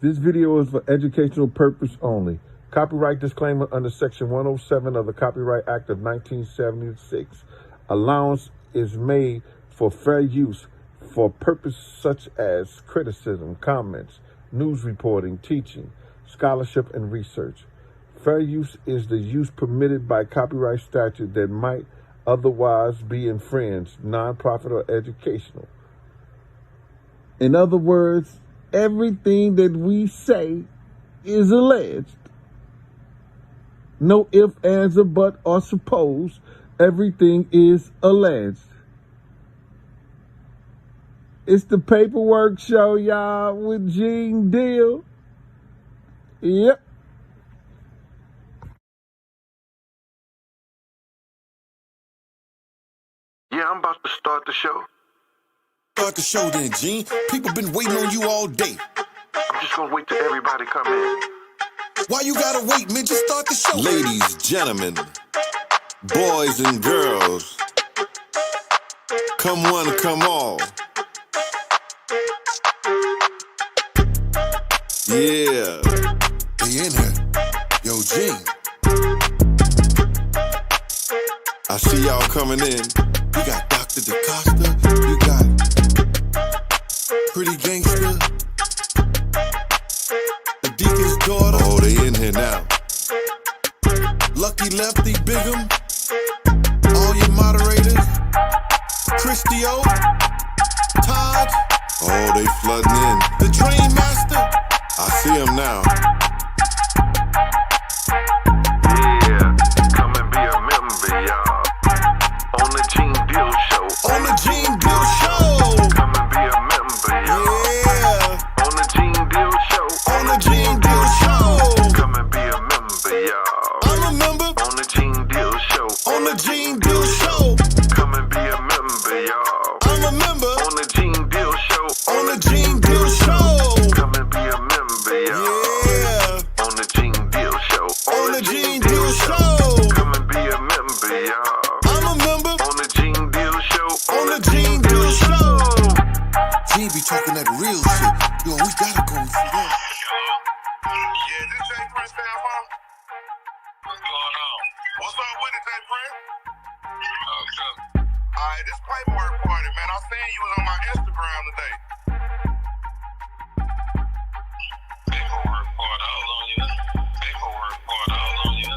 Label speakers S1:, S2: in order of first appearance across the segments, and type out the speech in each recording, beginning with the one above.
S1: This video is for educational purpose only. Copyright disclaimer under Section 107 of the Copyright Act of 1976. Allowance is made for fair use for purposes such as criticism, comments, news reporting, teaching, scholarship, and research. Fair use is the use permitted by copyright statute that might otherwise be infringed, non-profit or educational. In other words, everything that we say is alleged. No ifs, ands, or but, or suppose. Everything is alleged. It's the Paperwork Show, y'all, with Gene Deal. Yep.
S2: Yeah, I'm about to start the show.
S3: Start the show then, Gene. People been waiting on you all day.
S2: I'm just gonna wait till everybody come in.
S3: Why you gotta wait, man? Just start the show. Ladies, gentlemen, boys and girls, come one, come all. Yeah. They in here. Yo, Gene. I see y'all coming in. You got Dr. DaCosta. You got Pretty Gangster. The Deacon's daughter. Oh, they in here now. Lucky Lefty, Bigum. All your moderators. Christio. Todd. Oh, they flooding in. The Drain Master. I see him now.
S2: Yeah, come and be a member, y'all. On the Gene Deal Show.
S3: On the Gene Deal Show.
S2: Come and be a member, y'all.
S3: Yeah.
S2: On the Gene Deal Show.
S3: On the Gene Deal Show.
S2: Come and be a member, y'all.
S3: I'm a member.
S2: On the Gene Deal Show.
S3: On the Gene Deal Show.
S2: Come and be a member, y'all.
S3: I'm a member.
S2: On the Gene Deal Show.
S3: On the Gene Deal Show.
S2: Come and be a member, y'all.
S3: Yeah.
S2: On the Gene Deal Show.
S3: On the Gene Deal Show.
S2: Come and be a member, y'all.
S3: I'm a member.
S2: On the Gene Deal Show.
S3: On the Gene Deal Show. Gene be talking that real shit. Yo, we gotta go for that.
S4: Yeah, this Jay Prince fan phone. What's going on? What's up with it, Jay Prince? Alright, this paperwork party, man. I seen you was on my Instagram today. Paperwork party, all on you. Paperwork party, all on you.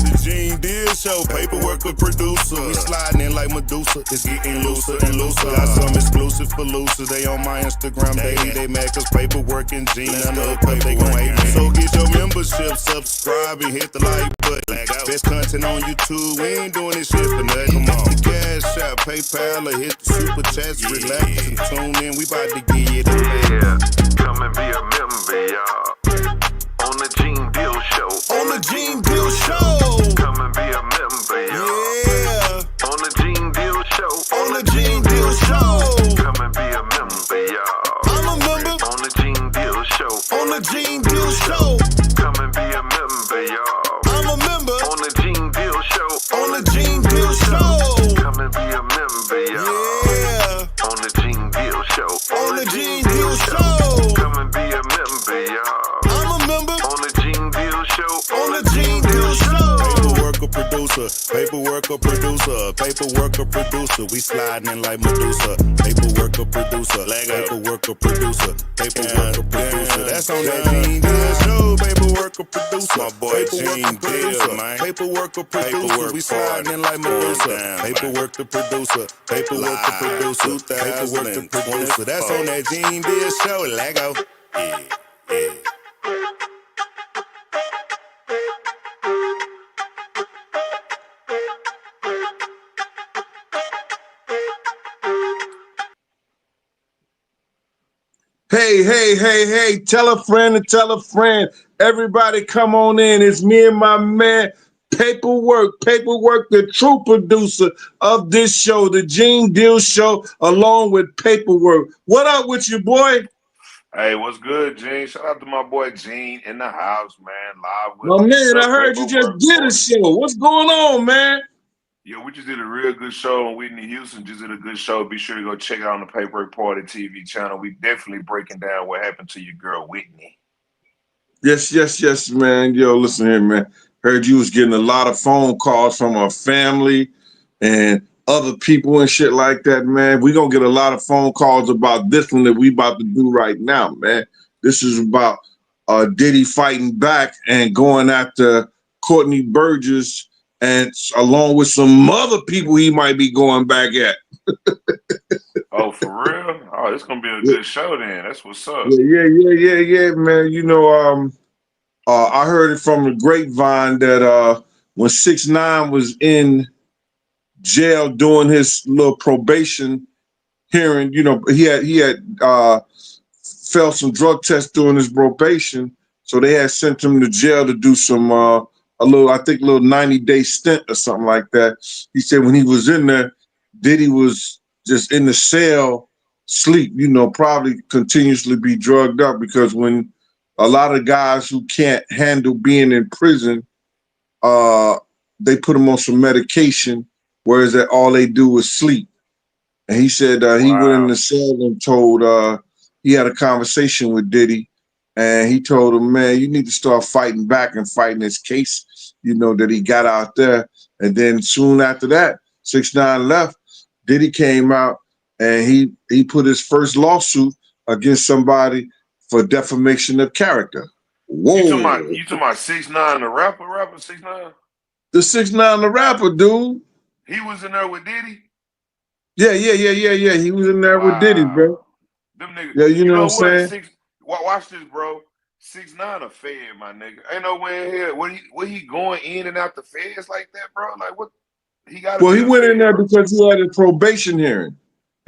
S3: The Gene Deal Show, paperwork of producer. We sliding in like Medusa. It's getting looser and looser. Got some exclusive for losers. They on my Instagram daily. They mad cause paperwork and Gene undercut. They gon' hate me. So get your membership, subscribe, and hit the like button. Best content on YouTube. We ain't doing this shit for nothing. Come on. The Cash App, PayPal, or hit the super chats. Relax and tune in. We about to give you the
S2: Yeah, come and be a member, y'all. On the Gene Deal Show.
S3: On the Gene Deal Show.
S2: Come and be a member, y'all.
S3: Yeah.
S2: On the Gene Deal Show.
S3: On the Gene Deal Show.
S2: Come and be a member, y'all.
S3: I'm a member.
S2: On the Gene Deal Show.
S3: On the Gene Deal Show.
S2: Come and be a member, y'all.
S3: I'm a member.
S2: On the Gene Deal Show.
S3: On the Gene Deal Show.
S2: Come and be a member, y'all.
S3: Yeah.
S2: On the Gene Deal Show.
S3: On the Gene Deal Show.
S2: Come and be a member, y'all.
S3: I'm a member.
S2: On the Gene Deal Show.
S3: On the Gene Deal Show. Paperwork a producer. Paperwork a producer. Paperwork a producer. We sliding in like Medusa. Paperwork a producer. Paperwork a producer. Paperwork a producer. That's on that Gene Deal Show. Paperwork a producer. My boy Gene Deal, man. Paperwork a producer. We sliding in like Medusa. Paperwork the producer. Paperwork the producer. Paperwork the producer. That's on that Gene Deal Show. Lego. Yeah, yeah.
S1: Hey, tell a friend and tell a friend. Everybody come on in. It's me and my man, Paperwork, the true producer of this show, the Gene Deal Show, along with Paperwork. What up with you, boy?
S4: Hey, what's good, Gene? Shout out to my boy Gene in the house, man. Live with
S1: My man, I heard you just did a show. What's going on, man?
S4: Yeah, we just did a real good show on Whitney Houston. Just did a good show. Be sure to go check it out on the Paper Party TV channel. We definitely breaking down what happened to your girl Whitney.
S1: Yes, man. Yo, listen here, man. Heard you was getting a lot of phone calls from her family and other people and shit like that, man. We gonna get a lot of phone calls about this one that we about to do right now, man. This is about Diddy fighting back and going after Courtney Burgess, and along with some other people he might be going back at.
S4: Oh, for real? Oh, it's gonna be a good show then. That's what's up.
S1: Yeah, man. You know, I heard it from the grapevine that when 6ix9ine was in jail doing his little probation hearing, you know, he had failed some drug tests during his probation, so they had sent him to jail to do some a little 90-day stint or something like that. He said when he was in there, Diddy was just in the cell, sleep, you know, probably continuously be drugged up, because when a lot of guys who can't handle being in prison, they put them on some medication, whereas that all they do is sleep. And he said he went in the cell and told he had a conversation with Diddy, and he told him, man, you need to start fighting back and fighting this case, you know, that he got out there. And then soon after that, 6ix9ine left. Diddy came out and he put his first lawsuit against somebody for defamation of character. Whoa!
S4: You talking about 6ix9ine, the rapper 6ix9ine?
S1: The 6ix9ine, the rapper, dude.
S4: He was in there with Diddy?
S1: Yeah. He was in there with Diddy, bro.
S4: Them niggas.
S1: Yeah, you know what I'm saying?
S4: Watch this, bro. 6ix9ine a fed, my nigga. Ain't no way in here. What he going in and out the feds like that, bro? Like what? He got.
S1: Well, he went in there because he had a probation hearing.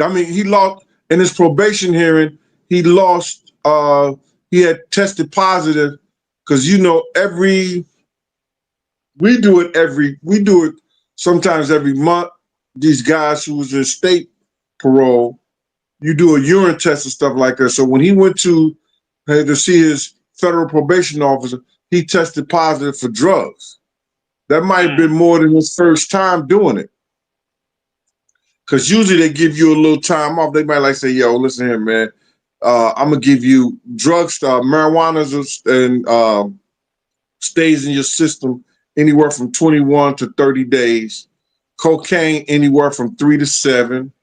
S1: I mean, he lost in his probation hearing. He lost. He had tested positive because, you know, we do it sometimes every month. These guys who was in state parole, you do a urine test and stuff like that. So when he went to see his federal probation officer, he tested positive for drugs. That might have been more than his first time doing it. Because usually they give you a little time off. They might like say, yo, listen here, man. I'm going to give you drugs, marijuana and stays in your system anywhere from 21 to 30 days. Cocaine anywhere from 3 to 7.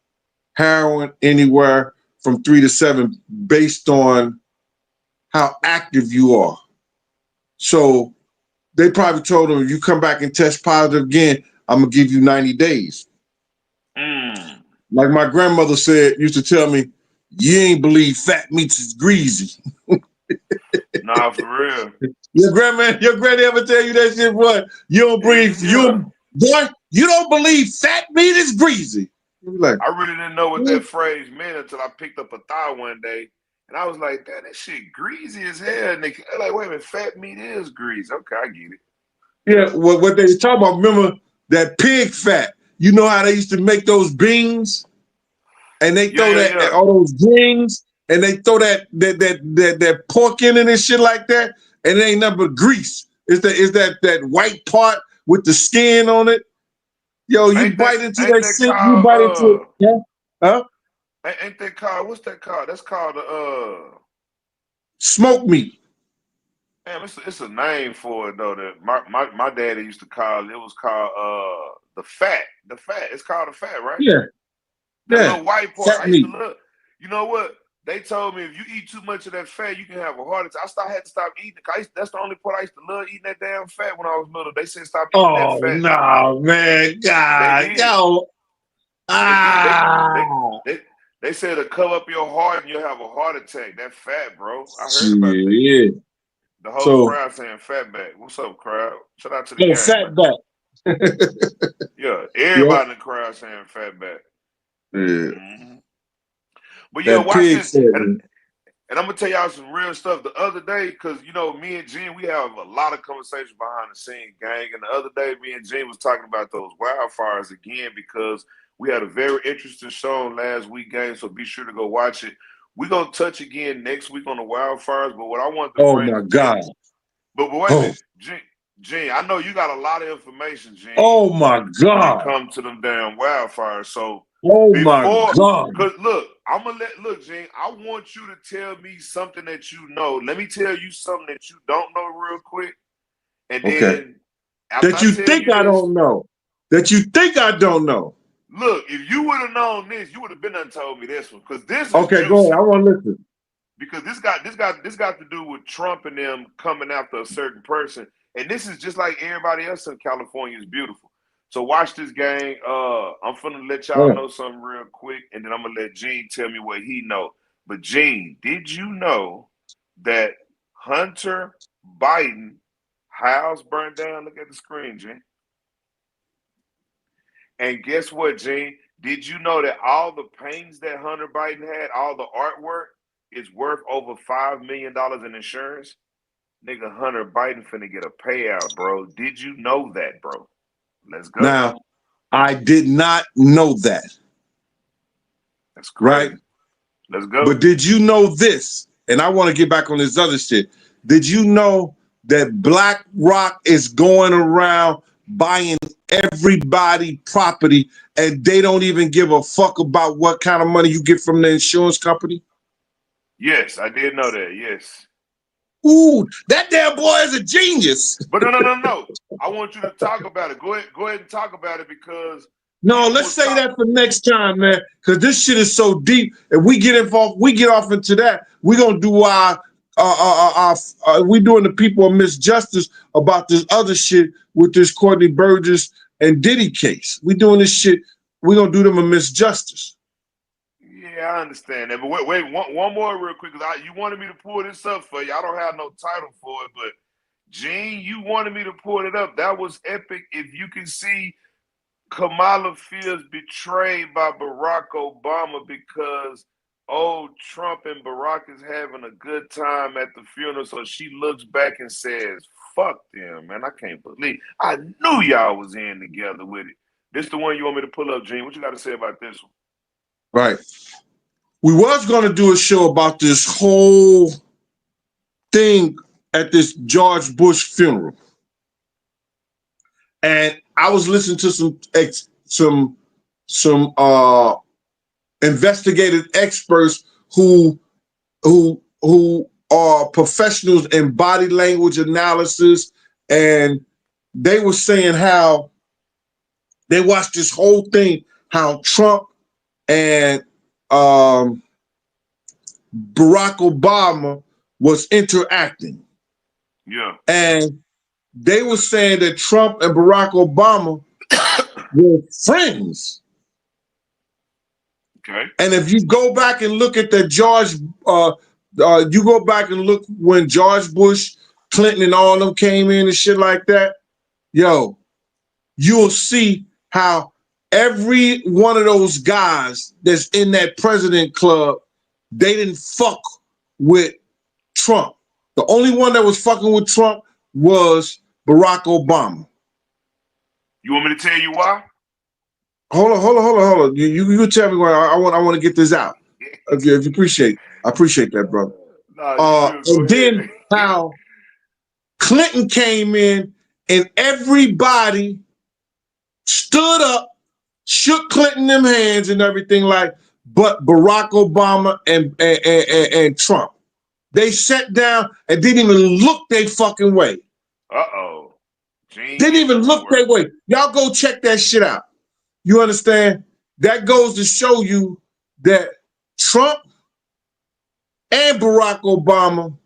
S1: Heroin anywhere from 3 to 7 based on how active you are. So they probably told him, if you come back and test positive again, I'm going to give you 90 days. Like my grandmother used to tell me, you ain't believe fat meats is greasy.
S4: Nah, for real.
S1: Your granny ever tell you that shit, boy? You don't believe, you don't believe fat meat is greasy. Like,
S4: I really didn't know what that phrase meant until I picked up a thigh one day. And I was like, damn, that shit greasy as hell. And they like, wait a minute, fat meat is greasy. Okay, I get it.
S1: Yeah, what they was talking about, remember that pig fat. You know how they used to make those beans? And they throw all those greens, and they throw that pork in it and shit like that, and it ain't nothing but grease. It's that white part with the skin on it. Yo, you bite into that shit, you bite into it. Huh?
S4: Ain't that called, what's that called? That's called
S1: smoked meat.
S4: Damn, it's a name for it though. That my daddy used to call it. It was called the fat. The fat. It's called the fat, right?
S1: Yeah.
S4: That little white part. I used to look. You know what? They told me if you eat too much of that fat, you can have a heart attack. I had to stop eating it. That's the only part I used to love, eating that damn fat when I was little. They said stop eating that fat.
S1: Oh no, man, God, yo.
S4: They said to cover up your heart and you'll have a heart attack. That fat, bro. I heard about that.
S1: Yeah.
S4: The whole crowd saying fat back. What's up, crowd? Shout out to the gang.
S1: Fat back.
S4: Yeah, everybody in the crowd saying fat back.
S1: Yeah.
S4: Mm-hmm. But yeah, watch this. And I'm gonna tell y'all some real stuff. The other day, because you know, me and Jen, we have a lot of conversation behind the scene, gang. And the other day, me and Jen was talking about those wildfires again, because we had a very interesting show last week, gang. So be sure to go watch it. We're gonna touch again next week on the wildfires. But what I want to
S1: bring, my God.
S4: but wait a minute, Gene, I know you got a lot of information, Gene.
S1: Oh my God!
S4: When it comes to them damn wildfires, so
S1: my God!
S4: Cause look, Gene. I want you to tell me something that you know. Let me tell you something that you don't know real quick, and then
S1: that you think I don't know. That you think I don't know.
S4: Look, if you would have known this, you would have been told me this one, because this is
S1: okay.
S4: Juicy.
S1: Go ahead. I want to listen.
S4: Because this got to do with Trump and them coming after a certain person, and this is just like everybody else in California is beautiful. So watch this, gang. I'm finna let y'all know something real quick, and then I'm gonna let Gene tell me what he know. But Gene, did you know that Hunter Biden house burned down? Look at the screen, Gene. And guess what, Gene? Did you know that all the paintings that Hunter Biden had, all the artwork, is worth over $5 million in insurance? Nigga, Hunter Biden finna get a payout, bro. Did you know that, bro? Let's go.
S1: Now, I did not know that.
S4: That's crazy.
S1: Right?
S4: Let's go.
S1: But did you know this? And I want to get back on this other shit. Did you know that BlackRock is going around buying everybody property and they don't even give a fuck about what kind of money you get from the insurance company?
S4: Yes, I did know that. Yes.
S1: Ooh, that damn boy is a genius.
S4: But no. I want you to talk about it. Go ahead and talk about it, because
S1: no, let's say that for next time, man. Because this shit is so deep. If we get involved, we get off into that. We're gonna do we doing the people a misjustice about this other shit with this Courtney Burgess and Diddy case. We doing this shit. We're gonna do them a misjustice.
S4: Yeah, I understand that. But wait, one more real quick, because you wanted me to pull this up for you. I don't have no title for it, but Gene, you wanted me to pull it up. That was epic. If you can see, Kamala feels betrayed by Barack Obama because old Trump and Barack is having a good time at the funeral. So she looks back and says, fuck them, man. I can't believe. I knew y'all was in together with it. This the one you want me to pull up, Gene. What you got to say about this one?
S1: Right. We was going to do a show about this whole thing at this George Bush funeral. And I was listening to some investigative experts who are professionals in body language analysis, and they were saying how they watched this whole thing, how Trump and Barack Obama was interacting.
S4: Yeah.
S1: And they were saying that Trump and Barack Obama were friends.
S4: Okay.
S1: And if you go back and look at the you go back and look when George Bush, Clinton, and all of them came in and shit like that, yo, you'll see how every one of those guys that's in that president club, they didn't fuck with Trump. The only one that was fucking with Trump was Barack Obama.
S4: You want me to tell you why?
S1: Hold on. You tell me why. I want to get this out. If you appreciate, I appreciate that, brother. And then how Clinton came in and everybody stood up, shook Clinton them hands and everything, but Barack Obama and Trump. They sat down and didn't even look their fucking way.
S4: Uh-oh.
S1: Didn't even look their way. Y'all go check that shit out. You understand? That goes to show you that Trump and Barack Obama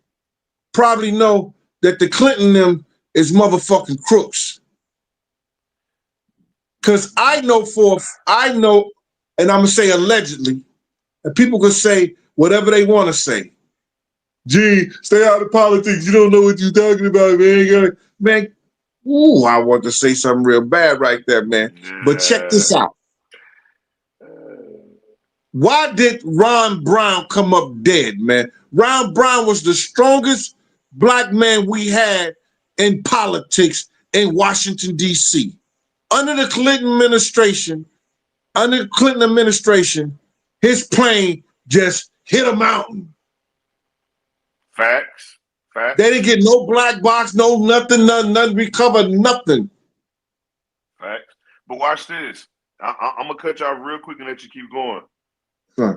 S1: probably know that the Clinton them is motherfucking crooks. Because I know, and I'm going to say allegedly, and people can say whatever they want to say. Gee, stay out of politics. You don't know what you're talking about, man. Man, ooh, I want to say something real bad right there, man. Yeah. But check this out. Why did Ron Brown come up dead, man? Ron Brown was the strongest black man we had in politics in Washington, D.C. Under the Clinton administration, his plane just hit a mountain.
S4: Facts.
S1: They didn't get no black box, no nothing, nothing recovered, nothing.
S4: Facts. But watch this. I'm gonna cut you off real quick and let you keep going.
S1: Huh.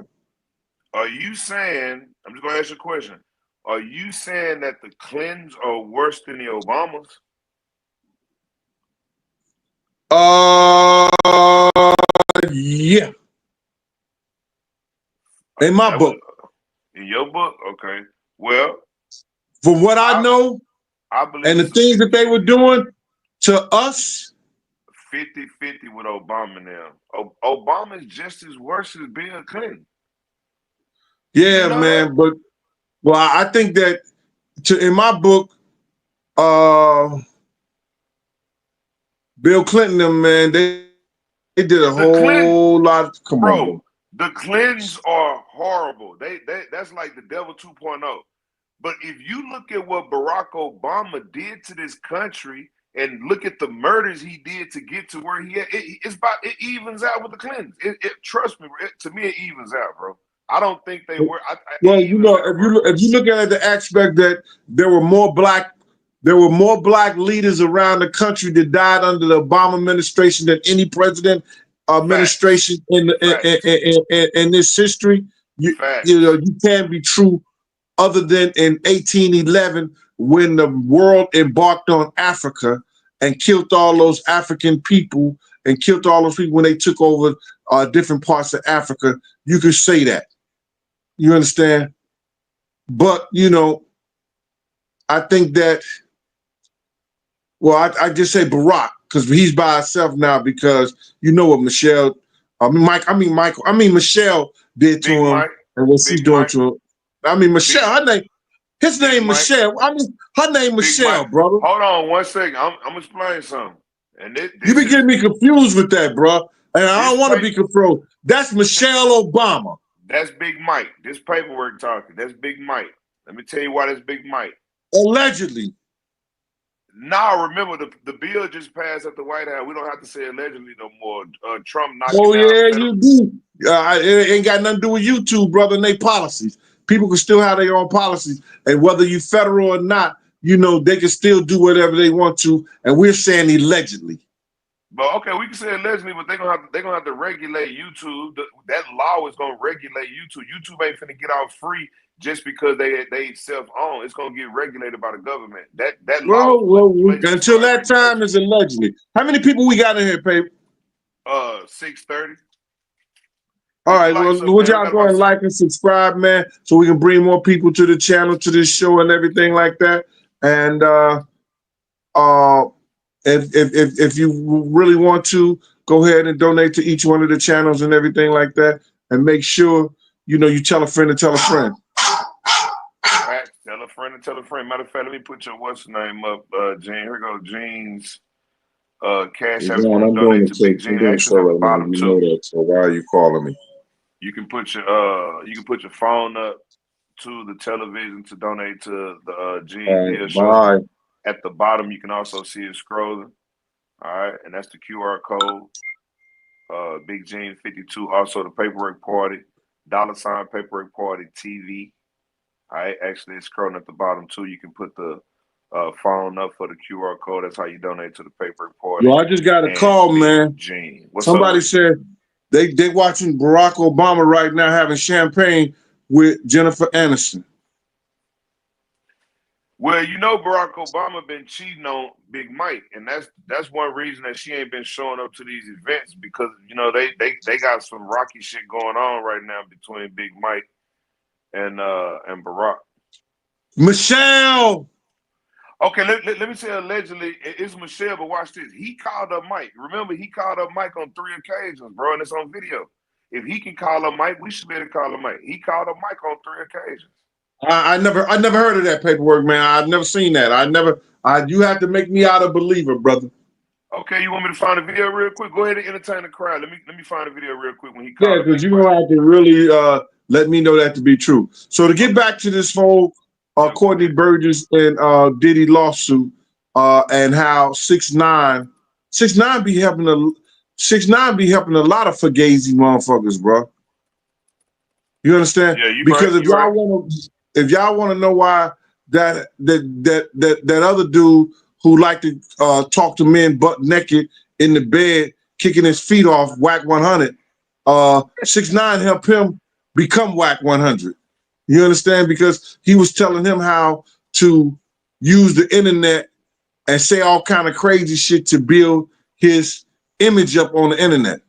S4: Are you saying? I'm just gonna ask you a question. Are you saying that the Clintons are worse than the Obamas?
S1: Yeah. In my book.
S4: In your book? Okay. Well,
S1: from what I know,
S4: I believe
S1: and the things that they were doing to us.
S4: 50-50 with Obama now. Obama is just as worse as Bill Clinton.
S1: Yeah, man. But I think that in my book, Bill Clinton, man, they did a whole lot. Come on, bro.
S4: The Clintons are horrible. That's like the devil 2.0. But if you look at what Barack Obama did to this country and look at the murders he did to get to where he at, it evens out with the Clintons. Trust me, to me it evens out, bro. I don't think they were.
S1: Well, you know, if you look at the aspect that there were more black leaders around the country that died under the Obama administration than any president administration in this history. You know, you can't be true other than in 1811 when the world embarked on Africa and killed all those African people and killed all those people when they took over different parts of Africa. You could say that. You understand? But, you know, I think that, well, I just say Barack because he's by himself now because you know what Michelle did to him and what she's doing to him. I mean, Michelle, his name Michelle. I mean, her name Michelle, brother.
S4: Hold on 1 second. I'm explaining something. And
S1: you be getting me confused with that, bro. And I don't want to be confused. That's Michelle Obama.
S4: That's Big Mike. This paperwork talking. That's Big Mike. Let me tell you why that's Big Mike.
S1: Allegedly.
S4: Now, remember, the bill just passed at the White House. We don't have to say allegedly no more. Trump knocking
S1: out. Oh, yeah, you do. It ain't got nothing to do with YouTube, brother, and their policies. People can still have their own policies. And whether you federal or not, you know, they can still do whatever they want to. And we're saying allegedly.
S4: But okay, we can say allegedly, but they're gonna have to regulate YouTube. That law is gonna regulate YouTube. YouTube ain't finna get out free just because they self-own. It's gonna get regulated by the government. That law.
S1: Well, until that time is allegedly. How many people we got in here, Paper?
S4: 630.
S1: All right, well, would y'all go and like and subscribe, man, so we can bring more people to the channel, to this show, and everything like that. And if you really want to, go ahead and donate to each one of the channels and everything like that, and make sure you know you tell a friend and tell a friend.
S4: Right. Tell a friend and tell a friend. Matter of fact, let me put your what's name up, Gene. Here go Gene's cash app.
S1: I'm going to take you know that. So why are you calling me?
S4: You can put your phone up to the television to donate to the Gene Deal Show. At the bottom, you can also see it scrolling. All right, and that's the QR code. Big Gene 52. Also, the Paperwork Party, $ Paperwork Party TV. All right, actually, it's scrolling at the bottom too. You can put the phone up for the QR code. That's how you donate to the Paperwork Party.
S1: Yo, I just got a call, man.
S4: Gene.
S1: Somebody said they watching Barack Obama right now having champagne with Jennifer Aniston.
S4: Well, you know Barack Obama been cheating on Big Mike, and that's one reason that she ain't been showing up to these events because you know they got some rocky shit going on right now between Big Mike and Barack.
S1: Michelle.
S4: Okay, let me say allegedly it's Michelle, but watch this. He called up Mike. Remember, he called up Mike on 3 occasions, bro, and it's on video. If he can call up Mike, we should be able to call up Mike. He called up Mike on 3 occasions.
S1: I never heard of that paperwork, man. I've never seen that. You have to make me out a believer, brother.
S4: Okay, you want me to find a video real quick? Go ahead and entertain the crowd. Let me find a video real quick when he called.
S1: Yeah, because you know I can really let me know that to be true. So to get back to this whole Courtney Burgess and Diddy lawsuit and how 6ix9ine be helping a lot of fugazi motherfuckers, bro. You understand?
S4: Yeah,
S1: because if y'all want to know why that other dude who liked to talk to men butt naked in the bed, kicking his feet off, Wack 100. 6ix9ine helped him become Wack 100. You understand? Because he was telling him how to use the internet and say all kind of crazy shit to build his image up on the internet.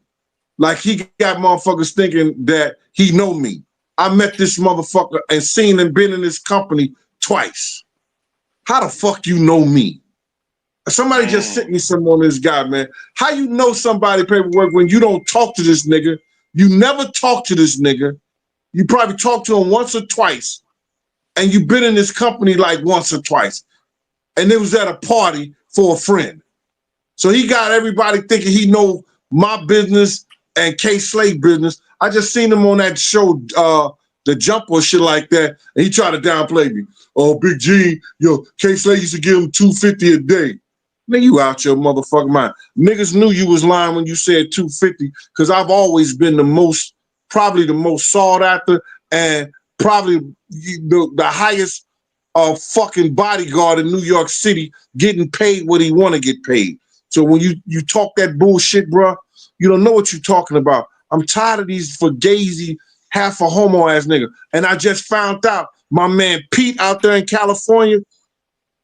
S1: Like he got motherfuckers thinking that he know me. I met this motherfucker and seen him, been in his company twice. How the fuck you know me? Somebody just sent me some on this guy, man. How you know somebody paperwork when you don't talk to this nigga? You never talk to this nigga. You probably talked to him once or twice, and you've been in this company like once or twice. And it was at a party for a friend. So he got everybody thinking he know my business and K Slade business. I just seen him on that show, The Jump or shit like that, and he tried to downplay me. Oh, Big G, yo, K Slade used to give him $250 a day. Nigga, you out your motherfucking mind. Niggas knew you was lying when you said $250, because I've always been probably the most sought after, and probably the highest fucking bodyguard in New York City, getting paid what he want to get paid. So when you talk that bullshit, bro, you don't know what you're talking about. I'm tired of these fugazi, half a homo ass nigga. And I just found out my man Pete out there in California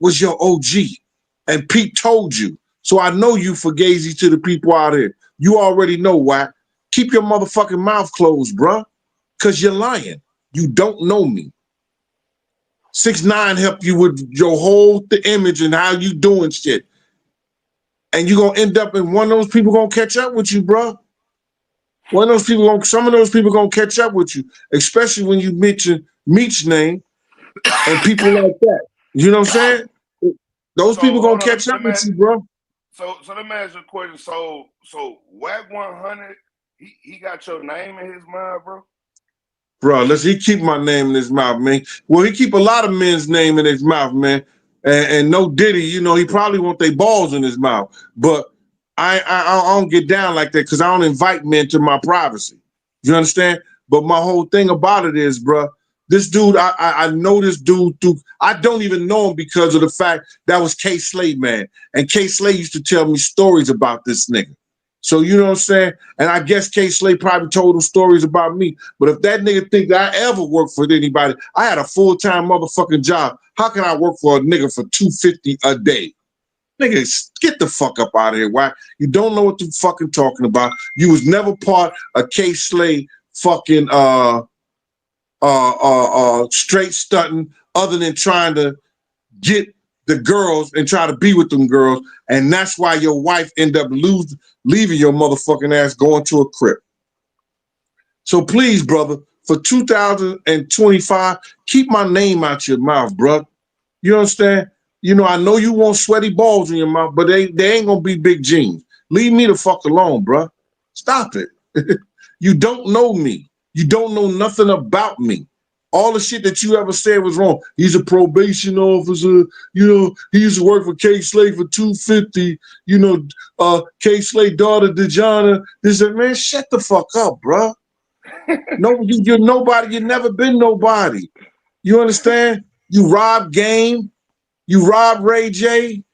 S1: was your OG. And Pete told you. So I know you fugazi to the people out here. You already know why. Keep your motherfucking mouth closed, bruh, because you're lying. You don't know me. 6ix9ine helped you with your whole image and how you doing shit. And you're going to end up in one of those people going to catch up with you, bruh. Some of those people going to catch up with you, especially when you mention Meech's name and people like that. You know what I'm saying? Those people going to catch up with you, bro.
S4: So let me ask you a question. So Wack 100, he got your name in his mind, bro?
S1: Bro, he keep my name in his mouth, man. Well, he keep a lot of men's name in his mouth, man. And no Diddy, you know, he probably want their balls in his mouth. But I don't get down like that because I don't invite men to my privacy. You understand? But my whole thing about it is, bro, this dude, I know this dude through, I don't even know him because of the fact that was K Slade, man. And K Slade used to tell me stories about this nigga. So you know what I'm saying? And I guess K Slade probably told him stories about me. But if that nigga think that I ever worked for anybody, I had a full-time motherfucking job. How can I work for a nigga for $250 a day? Nigga, get the fuck up out of here. Why? You don't know what you're fucking talking about. You was never part of K Slade fucking straight stunting other than trying to get the girls and try to be with them girls, and that's why your wife end up leaving your motherfucking ass going to a crib. So please, brother, for 2025, keep my name out your mouth, bro. You understand? You know, I know you want sweaty balls in your mouth, but they ain't gonna be big jeans. Leave me the fuck alone, bro. Stop it. You don't know me. You don't know nothing about me. All the shit that you ever said was wrong. He's a probation officer. You know, he used to work for K Slade for $250. You know, K Slade daughter, Dejana. This man, shut the fuck up, bro. No, you're nobody. You've never been nobody. You understand? You rob Game. You rob Ray J.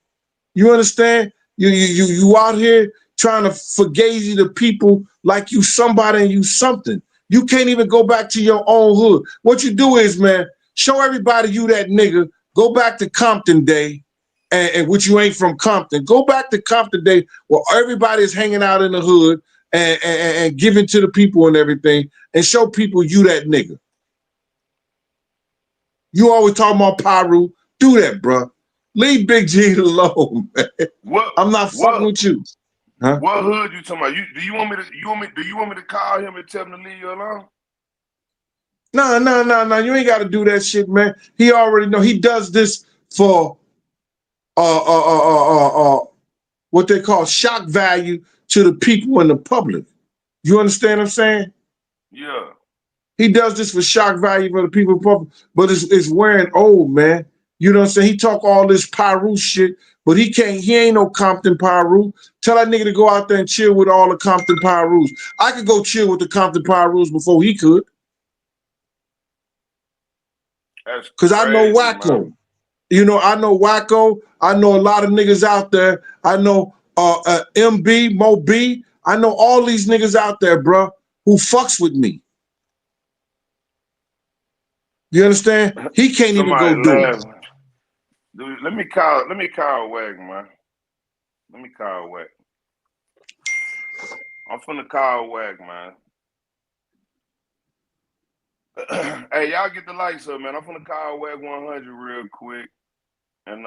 S1: You understand? You out here trying to fugazi the people like you somebody and you something. You can't even go back to your own hood. What you do is, man, show everybody you that nigga. Go back to Compton Day, and which you ain't from Compton. Go back to Compton Day where everybody's hanging out in the hood and giving to the people and everything, and show people you that nigga. You always talking about Pyru. Do that, bro. Leave Big G alone, man. I'm not fucking with you. Huh?
S4: What hood you talking about? Do you want me to call him and tell him to leave you alone?
S1: No. You ain't got to do that shit, man. He already know. He does this for what they call shock value to the people in the public. You understand what I'm saying?
S4: Yeah.
S1: He does this for shock value for the people in the public, but it's wearing old, man. You know what I'm saying? He talk all this Pyru shit, but he ain't no Compton Pyru. Tell that nigga to go out there and chill with all the Compton Pyrus. I could go chill with the Compton Pyrus before he could.
S4: That's
S1: because I know Wacko. You know, I know Wacko. I know a lot of niggas out there. I know MB, Mo B. I know all these niggas out there, bro, who fucks with me. You understand? He can't even go do it.
S4: Dude, let me call Wack, man. Let me call Wack. I'm finna call Wack, man. Hey, y'all get the lights up, man. I'm finna call Wack 100 real quick and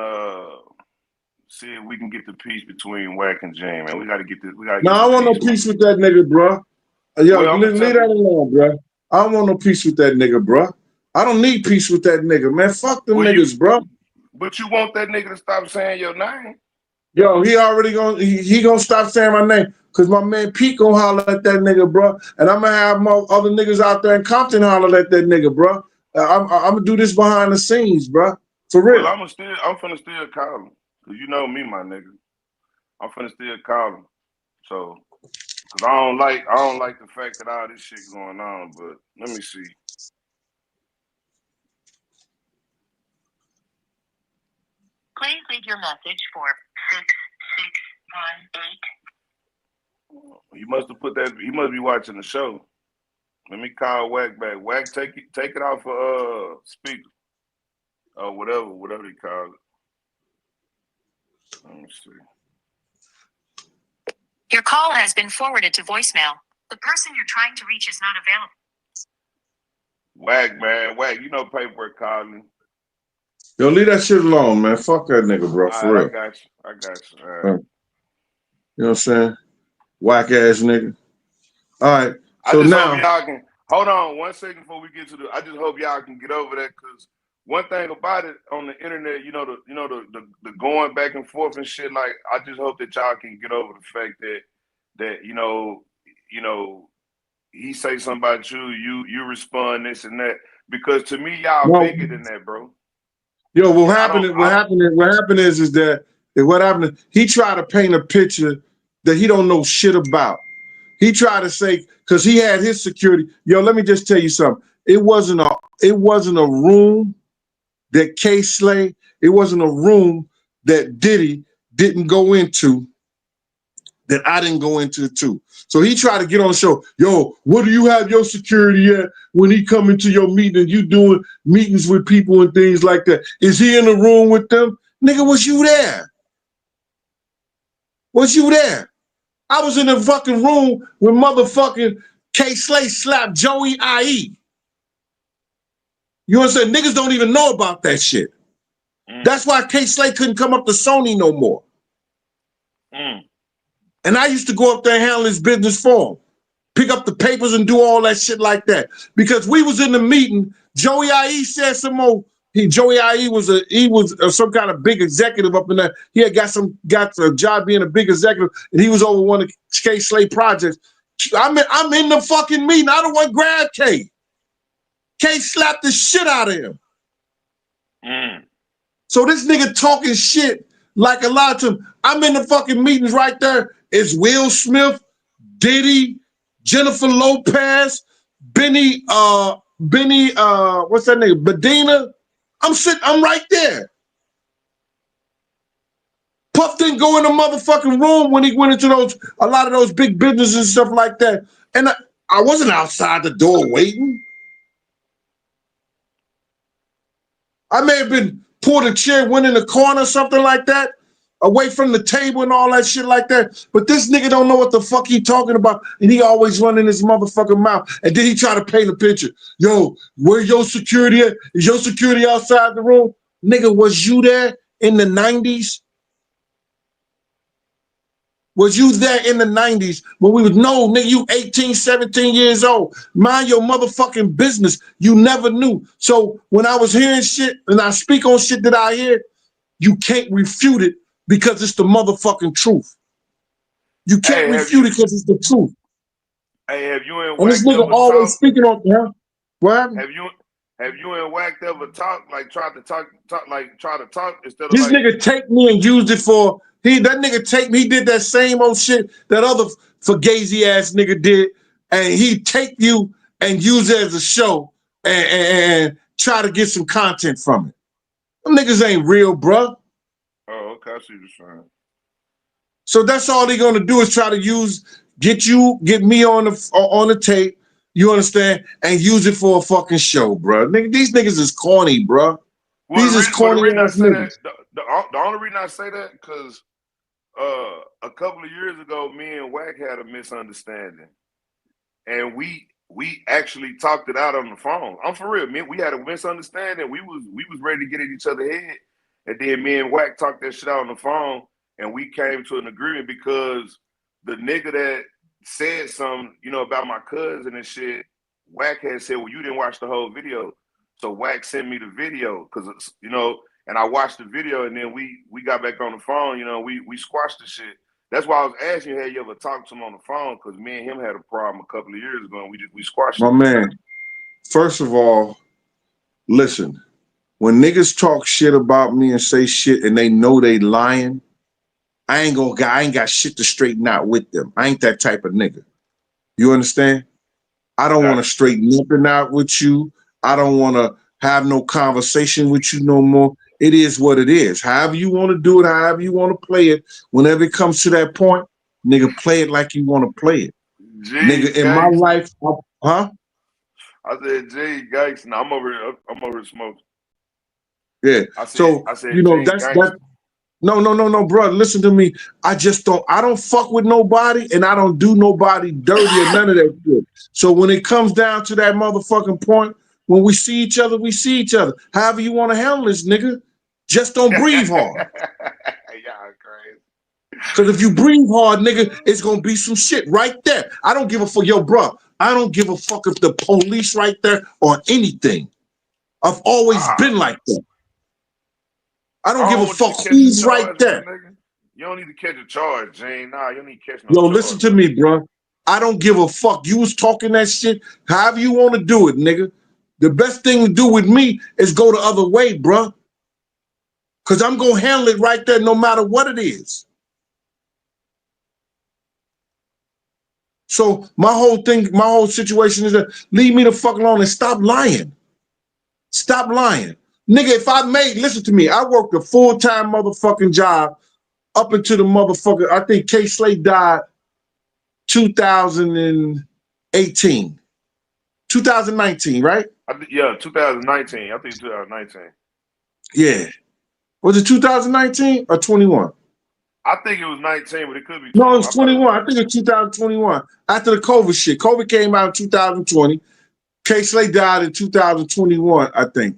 S4: see if we can get the peace between Wack and Jane, man. We gotta get this.
S1: No, I don't want no peace with that nigga, bro. Yo,
S4: well,
S1: leave that alone, bro. I don't want no peace with that nigga, bro. I don't need peace with that nigga, man. Fuck them niggas, bro.
S4: But you want that nigga to stop saying your name?
S1: Yo, he already gonna stop saying my name. Cause my man Pete gonna holler at that nigga, bro. And I'm gonna have my other niggas out there in Compton holler at that nigga, bro. I'm gonna do this behind the scenes, bro. For real.
S4: Well, I'm finna still call him. Cause you know me, my nigga. I'm finna still call him. So, cause I don't like the fact that all this shit going on. But let me see.
S5: Please leave your message for 6618.
S4: You must have put that. He must be watching the show. Let me call Wack back. Wack, take it off for speaker or whatever they call it. Let me see.
S5: Your call has been forwarded to voicemail. The person you're trying to reach is not available.
S4: Wack, man, Wack, you know paperwork calling.
S1: Yo, leave that shit alone, man. Fuck that nigga, bro. For real.
S4: I got you. All right.
S1: You know what I'm saying? Whack ass nigga. All right. So now,
S4: hope y'all can hold on 1 second before we get to I just hope y'all can get over that, because one thing about it on the internet, the going back and forth and shit. Like, I just hope that y'all can get over the fact that he say something about you respond this and that, because to me y'all bigger than that, bro.
S1: Yo, what happened is that he tried to paint a picture that he don't know shit about. He tried to say, because he had his security. Yo, let me just tell you something. It wasn't a room that K Slay, it wasn't a room that Diddy didn't go into that I didn't go into too. So he tried to get on the show. Yo, what do you have your security at when he come into your meeting and you doing meetings with people and things like that? Is he in the room with them? Nigga, was you there? Was you there? I was in the fucking room when motherfucking K Slay slapped Joey IE. You understand? Niggas don't even know about that shit. That's why K Slay couldn't come up to Sony no more. And I used to go up there and handle his business for him. Pick up the papers and do all that shit like that. Because we was in the meeting, Joey IE said some more. Joey IE was some kind of big executive up in there. He had got a job being a big executive, and he was over one of K Slay projects. I'm in the fucking meeting. I don't want to grab K. K slapped the shit out of him. So this nigga talking shit like a lot of them. I'm in the fucking meetings right there. It's Will Smith, Diddy, Jennifer Lopez, Benny, what's that nigga? Bedina. I'm right there. Puff didn't go in the motherfucking room when he went into a lot of those big businesses and stuff like that. And I wasn't outside the door waiting. I may have been pulled a chair, went in the corner, something like that, away from the table and all that shit like that. But this nigga don't know what the fuck he talking about, and he always running his motherfucking mouth. And then he try to paint a picture. Yo, where your security at? Is your security outside the room? Nigga, was you there in the 90s? Was you there in the 90s when we would know, nigga, you 18, 17 years old. Mind your motherfucking business. You never knew. So when I was hearing shit and I speak on shit that I hear, you can't refute it because it's the motherfucking truth. You can't refute it because it's the truth.
S4: Hey, have you and
S1: Wack this nigga always speaking on him? What?
S4: Have you and Wack ever talked, like try to talk instead of
S1: this nigga take me and used it for he did that same old shit that other fugazi ass nigga did, and he take you and use it as a show and try to get some content from it. Them niggas ain't real, bruh.
S4: Oh, okay, I see what you're saying.
S1: So that's all they're gonna do is try to get me on the tape, you understand, and use it for a fucking show, bruh. Nigga, these niggas is corny, bruh.
S4: Well,
S1: These is corny ass niggas.
S4: The only reason I say that, because a couple of years ago, me and Wack had a misunderstanding, and we actually talked it out on the phone. I'm for real, man. We had a misunderstanding. We was ready to get at each other's head, and then me and Wack talked that shit out on the phone, and we came to an agreement because the nigga that said something, about my cousin and shit, Wack had said, well, you didn't watch the whole video. So Wack sent me the video because, and I watched the video, and then we got back on the phone, we squashed the shit. That's why I was asking you, had you ever talked to him on the phone? Because me and him had a problem a couple of years ago, and we squashed it.
S1: My man, first of all, listen, when niggas talk shit about me and say shit and they know they lying, I ain't got shit to straighten out with them. I ain't that type of nigga. You understand? I don't want to straighten nothing out with you. I don't want to have no conversation with you no more. It is what it is. However you want to do it, however you want to play it, whenever it comes to that point, nigga, play it like you want to play it. Nigga, in my life, huh?
S4: I said, Jay, guys, no, I'm over smoking.
S1: Yeah. I said, that's no, bro. Listen to me. I don't fuck with nobody, and I don't do nobody dirty or none of that shit. So when it comes down to that motherfucking point, when we see each other, we see each other. However you want to handle this, nigga, just don't breathe hard.
S4: Y'all crazy.
S1: Because if you breathe hard, nigga, it's gonna be some shit right there. I don't give a fuck, yo, bro. I don't give a fuck if the police right there or anything. I've always been like that. I don't give a fuck who's right there.
S4: You don't need to catch a charge, Jane. Nah, you don't need to catch no charge.
S1: Yo, listen to me, bro. I don't give a fuck. You was talking that shit. However you want to do it, nigga. The best thing to do with me is go the other way, bro. Because I'm going to handle it right there no matter what it is. So my whole situation is that leave me the fuck alone and stop lying. Stop lying. Nigga, listen to me, I worked a full-time motherfucking job up until the motherfucker, I think K. Slade died 2018. 2019, right?
S4: 2019. I think 2019.
S1: Yeah. Was it 2019 or 21?
S4: I think it was 19, but it could be 21.
S1: No, it was 21. I think it's 2021. After the COVID shit. COVID came out in 2020. K. Slade died in 2021, I think.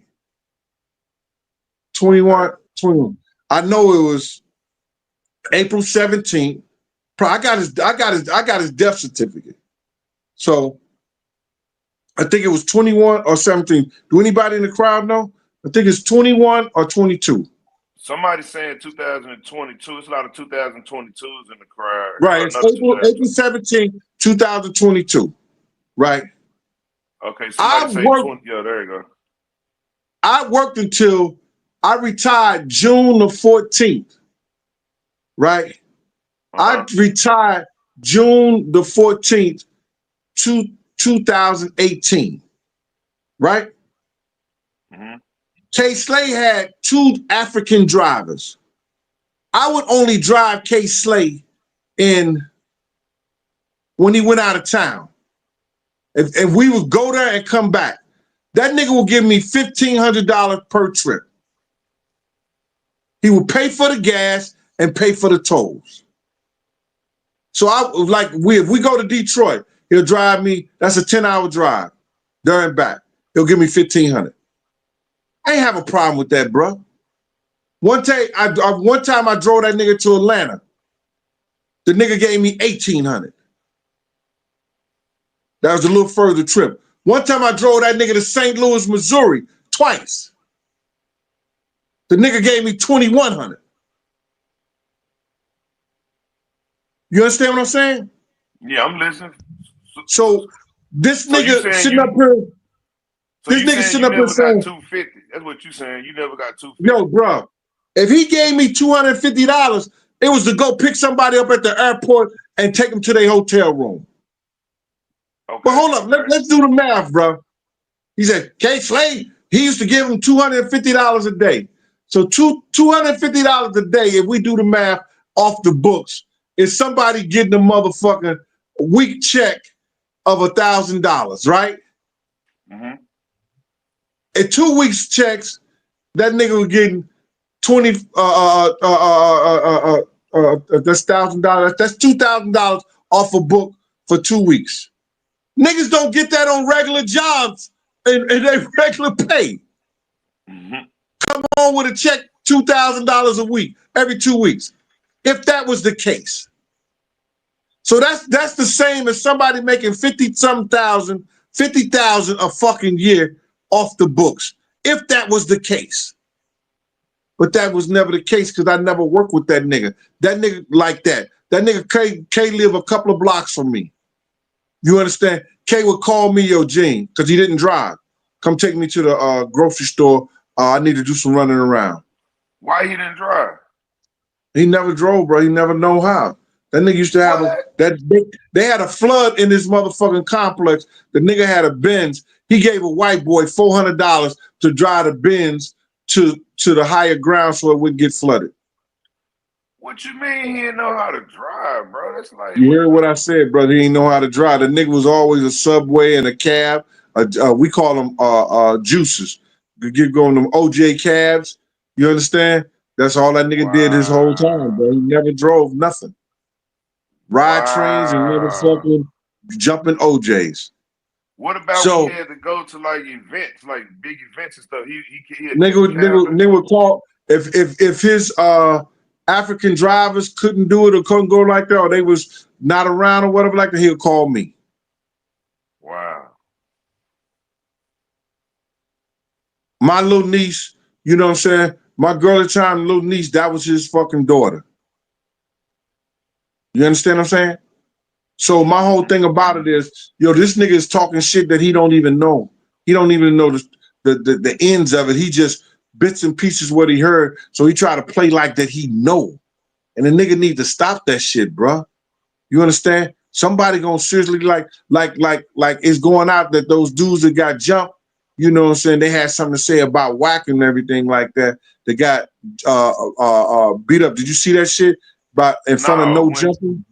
S1: 21. I know it was April 17th. I got his death certificate. So I think it was 21 or 17. Do anybody in the crowd know? I think it's 21 or 22.
S4: Somebody's saying 2022. It's a lot of 2022s in the crowd.
S1: Right. It's April 17, 2022. Right.
S4: Okay. Somebody say 20. Yeah, there you go.
S1: I worked until I retired June the 14th. Right. I retired June the 14th, 2018. Right.
S4: Mm-hmm.
S1: K. Slade had 2 African drivers. I would only drive K. Slade when he went out of town. If we would go there and come back, that nigga will give me $1,500 per trip. He would pay for the gas and pay for the tolls. So if we go to Detroit, he'll drive me, that's a 10-hour drive, there and back. He'll give me $1,500. I ain't have a problem with that, bro. One time I drove that nigga to Atlanta. The nigga gave me $1,800. That was a little further trip. One time I drove that nigga to St. Louis, Missouri, twice. The nigga gave me $2,100. You understand what I'm saying?
S4: Yeah, I'm listening.
S1: So this nigga sitting up here. This nigga sitting up here saying
S4: $250. That's what you saying. You never got $250.
S1: Yo, bro, if he gave me $250, it was to go pick somebody up at the airport and take them to their hotel room. Okay. But hold up, let's do the math, bro. He said, K. Slade, he used to give him $250 a day. So $250 a day, if we do the math off the books, is somebody getting a motherfucking week check of $1,000, right?
S4: Mm-hmm.
S1: In 2 weeks checks, that nigga was getting 20. That's $1,000. That's $2,000 off a book for 2 weeks. Niggas don't get that on regular jobs and they regular pay.
S4: Mm-hmm.
S1: Come on with a check, $2,000 a week every 2 weeks, if that was the case. So that's the same as somebody making 50,000 a fucking year off the books, if that was the case. But that was never the case because I never worked with that nigga. That nigga like that. That nigga K live a couple of blocks from me. You understand? K would call me, yo, Gene, because he didn't drive. Come take me to the grocery store. I need to do some running around.
S4: Why he didn't drive?
S1: He never drove, bro. He never know how. That nigga used to have they had a flood in this motherfucking complex. The nigga had a Benz. He gave a white boy $400 to drive the Benz to the higher ground so it wouldn't get flooded.
S4: What you mean he didn't know how to drive, bro? That's like
S1: you heard what I said, brother. He didn't know how to drive. The nigga was always a Subway and a cab. We call them juices. You go on them OJ cabs. You understand? That's all that nigga did his whole time, bro. He never drove nothing. Ride trains and motherfucking jumping OJs.
S4: What about when he had to go to like events, like big events and stuff? He
S1: nigga would call if his African drivers couldn't do it or couldn't go like that, or they was not around or whatever like that, he'll call me.
S4: Wow.
S1: My little niece, you know what I'm saying? My girl at the time, little niece, that was his fucking daughter. You understand what I'm saying? So my whole thing about it is, yo, this nigga is talking shit that he don't even know. He don't even know the ends of it. He just bits and pieces what he heard. So he try to play like that he know. And the nigga need to stop that shit, bro. You understand? Somebody gonna seriously like it's going out that those dudes that got jumped, you know what I'm saying? They had something to say about Wack and everything like that. They got beat up. Did you see that shit? In front of no jumping?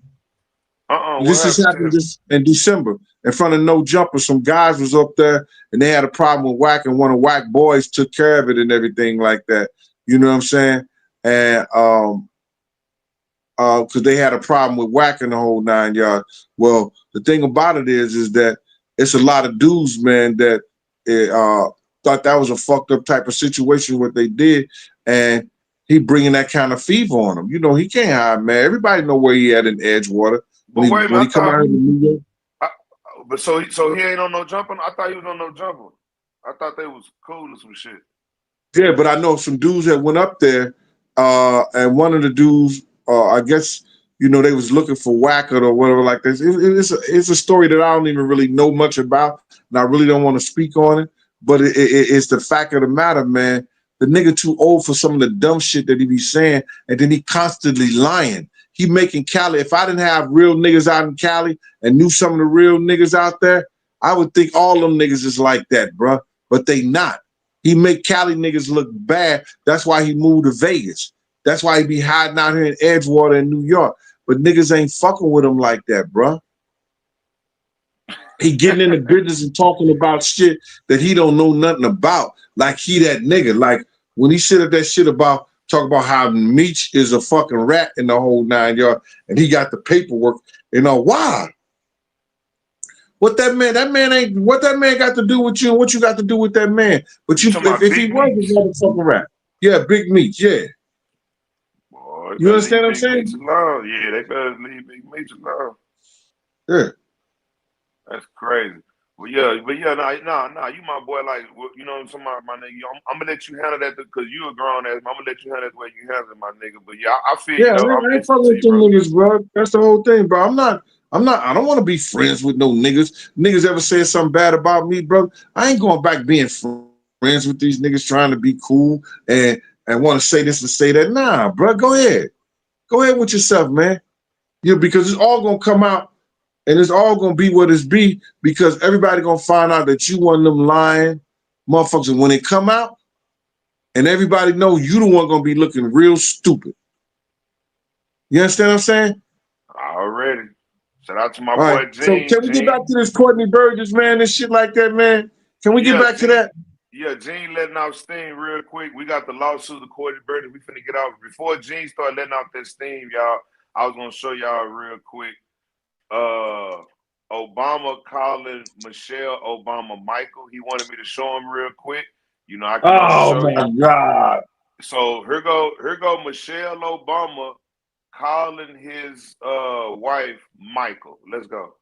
S1: This has happened just in December. In front of no jumper, some guys was up there and they had a problem with Wack, and one of Wack boys took care of it and everything like that. You know what I'm saying? And because they had a problem with Wack in the whole 9 yards. Well, the thing about it is that it's a lot of dudes, man, that thought that was a fucked up type of situation what they did, and he bringing that kind of fever on him. You know, he can't hide, man. Everybody know where he at in Edgewater. When he come out of New York.
S4: But so he ain't on no jumping? I thought he was on no jumping. I thought they was cool or some shit.
S1: Yeah, but I know some dudes that went up there, and one of the dudes, I guess, you know, they was looking for Wack or whatever like this. It's a story that I don't even really know much about, and I really don't want to speak on it. But it's the fact of the matter, man. The nigga too old for some of the dumb shit that he be saying, and then he constantly lying. He making Cali. If I didn't have real niggas out in Cali and knew some of the real niggas out there, I would think all them niggas is like that, bro. But they not. He make Cali niggas look bad. That's why he moved to Vegas. That's why he be hiding out here in Edgewater in New York. But niggas ain't fucking with him like that, bro. He getting in the business and talking about shit that he don't know nothing about. Like he that nigga. Like when he said that shit about, talk about how Meech is a fucking rat in the whole 9 yards, and he got the paperwork. You know, why? What that man ain't, what that man got to do with you and what you got to do with that man? But you, if he was a motherfucking rat. Yeah, Big Meech, yeah.
S4: Boy,
S1: you understand what I'm saying?
S4: Yeah, they better leave Big Meech alone.
S1: Yeah.
S4: That's crazy. Well, yeah, you my boy. Like, you know, my nigga. I'm gonna let you handle that because you a grown ass. I'm gonna let you handle that the way you handle it, my nigga. But yeah, I feel.
S1: Yeah, I ain't fucking with them niggas, bro. That's the whole thing, bro. I don't want to be friends with no niggas. Niggas ever say something bad about me, bro? I ain't going back being friends with these niggas trying to be cool and want to say this and say that. Nah, bro. Go ahead with yourself, man. Yeah, because it's all gonna come out. And it's all gonna be what it's be because everybody gonna find out that you one of them lying motherfuckers. And when it come out, and everybody know you the one gonna be looking real stupid. You understand what I'm saying?
S4: Already. Shout out to my
S1: All
S4: boy
S1: right. So
S4: Gene.
S1: can we get back to this Courtney Burgess, man, and shit like that, man? Can we get back to that?
S4: Yeah, Gene letting off steam real quick. We got the lawsuit of Courtney Burgess. We finna get off. Before Gene started letting off that steam, y'all, I was gonna show y'all real quick. Obama calling Michelle Obama Michael. He wanted me to show him real quick. You know, I can show you.
S1: Oh my God.
S4: So here go Michelle Obama calling his wife Michael. Let's go.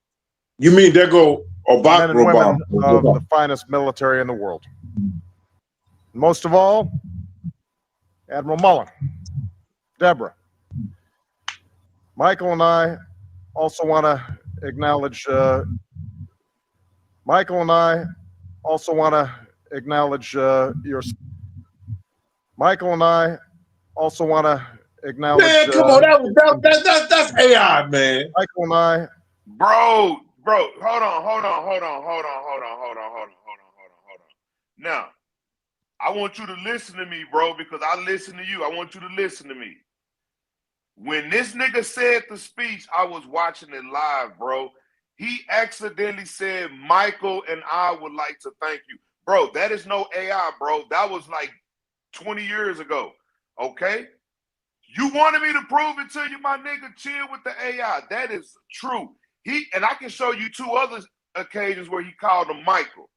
S1: You mean there go
S6: Men and women of the finest military in the world. Most of all, Admiral Mullen, Deborah. Michael and I also want to acknowledge your. Michael and I also want to acknowledge your.
S1: Man, come on, that's AI, man.
S6: Michael and I.
S4: Bro, hold on. Now, I want you to listen to me, bro, because I listen to you. I want you to listen to me. When this nigga said the speech, I was watching it live, bro. He accidentally said, Michael and I would like to thank you. Bro, that is no AI, bro. That was like 20 years ago, okay? You wanted me to prove it to you, my nigga. Chill with the AI. That is true. And I can show you 2 other occasions where he called him Michael.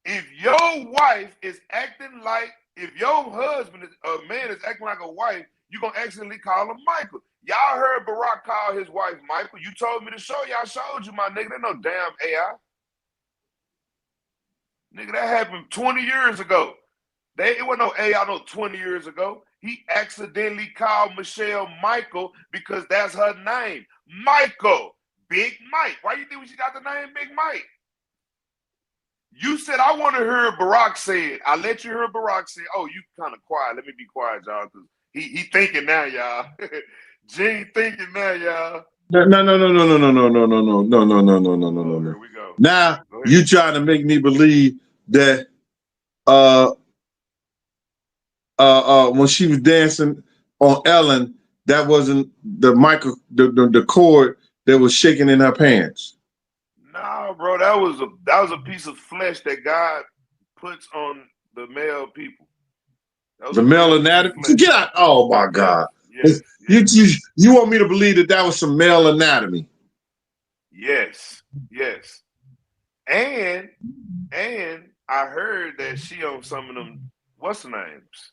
S4: If your wife is acting like, if your husband, a man is acting like a wife, you're going to accidentally call him Michael. Y'all heard Barack call his wife Michael. You told me to show you. I showed you, my nigga. There's no damn AI. Nigga, that happened 20 years ago. It wasn't no AI no 20 years ago. He accidentally called Michelle Michael because that's her name. Michael. Big Mike. Why you think she got the name Big Mike? You said, I want to hear Barack say it. I let you hear Barack say, oh, you kind of quiet. Let me be quiet, y'all, because he thinking now, y'all. Gene thinking now, y'all.
S1: No.
S4: Here we go.
S1: Now you trying to make me believe that when she was dancing on Ellen, that wasn't the the cord that was shaking in her pants.
S4: Nah, bro, that was a piece of flesh that God puts on the male people.
S1: The male anatomy. Get out! Oh my God! Yes. You want me to believe that was some male anatomy?
S4: Yes. And I heard that she on some of them what's the names,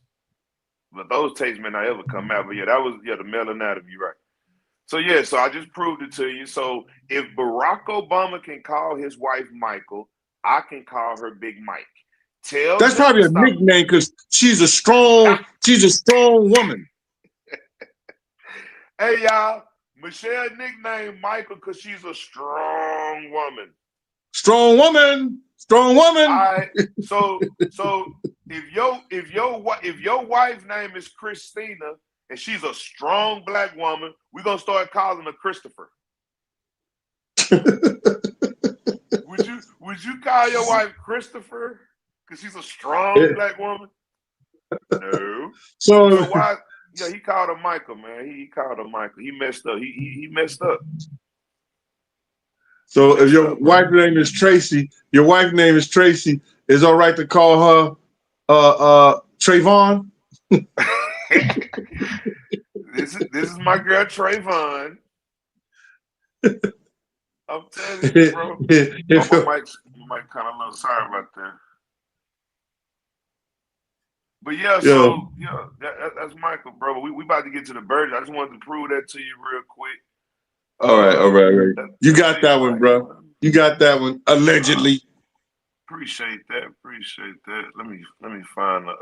S4: but those tapes may not ever come out. But yeah, that was the male anatomy, right? So yeah, so I just proved it to you. So if Barack Obama can call his wife Michael, I can call her Big Mike.
S1: That's probably a nickname because she's a strong woman.
S4: Hey y'all, Michelle nicknamed Michael because she's a strong woman.
S1: Strong woman. All
S4: right. So if your wife's name is Christina and she's a strong black woman, we're gonna start calling her Christopher. Would you call your wife Christopher because she's a strong black woman? No. So why? Yeah, he called her Michael, man. He called her Michael. He messed up. He messed up.
S1: So if your wife's name is Tracy, is all right to call her Trayvon?
S4: This is my girl Trayvon. I'm telling you, bro. My mic kind of low. Sorry about that. But yeah, so that's Michael, bro. We about to get to the bird. I just wanted to prove that to you real quick.
S1: All right. You got that one, bro. You got that one, allegedly.
S4: Appreciate that. Let me find the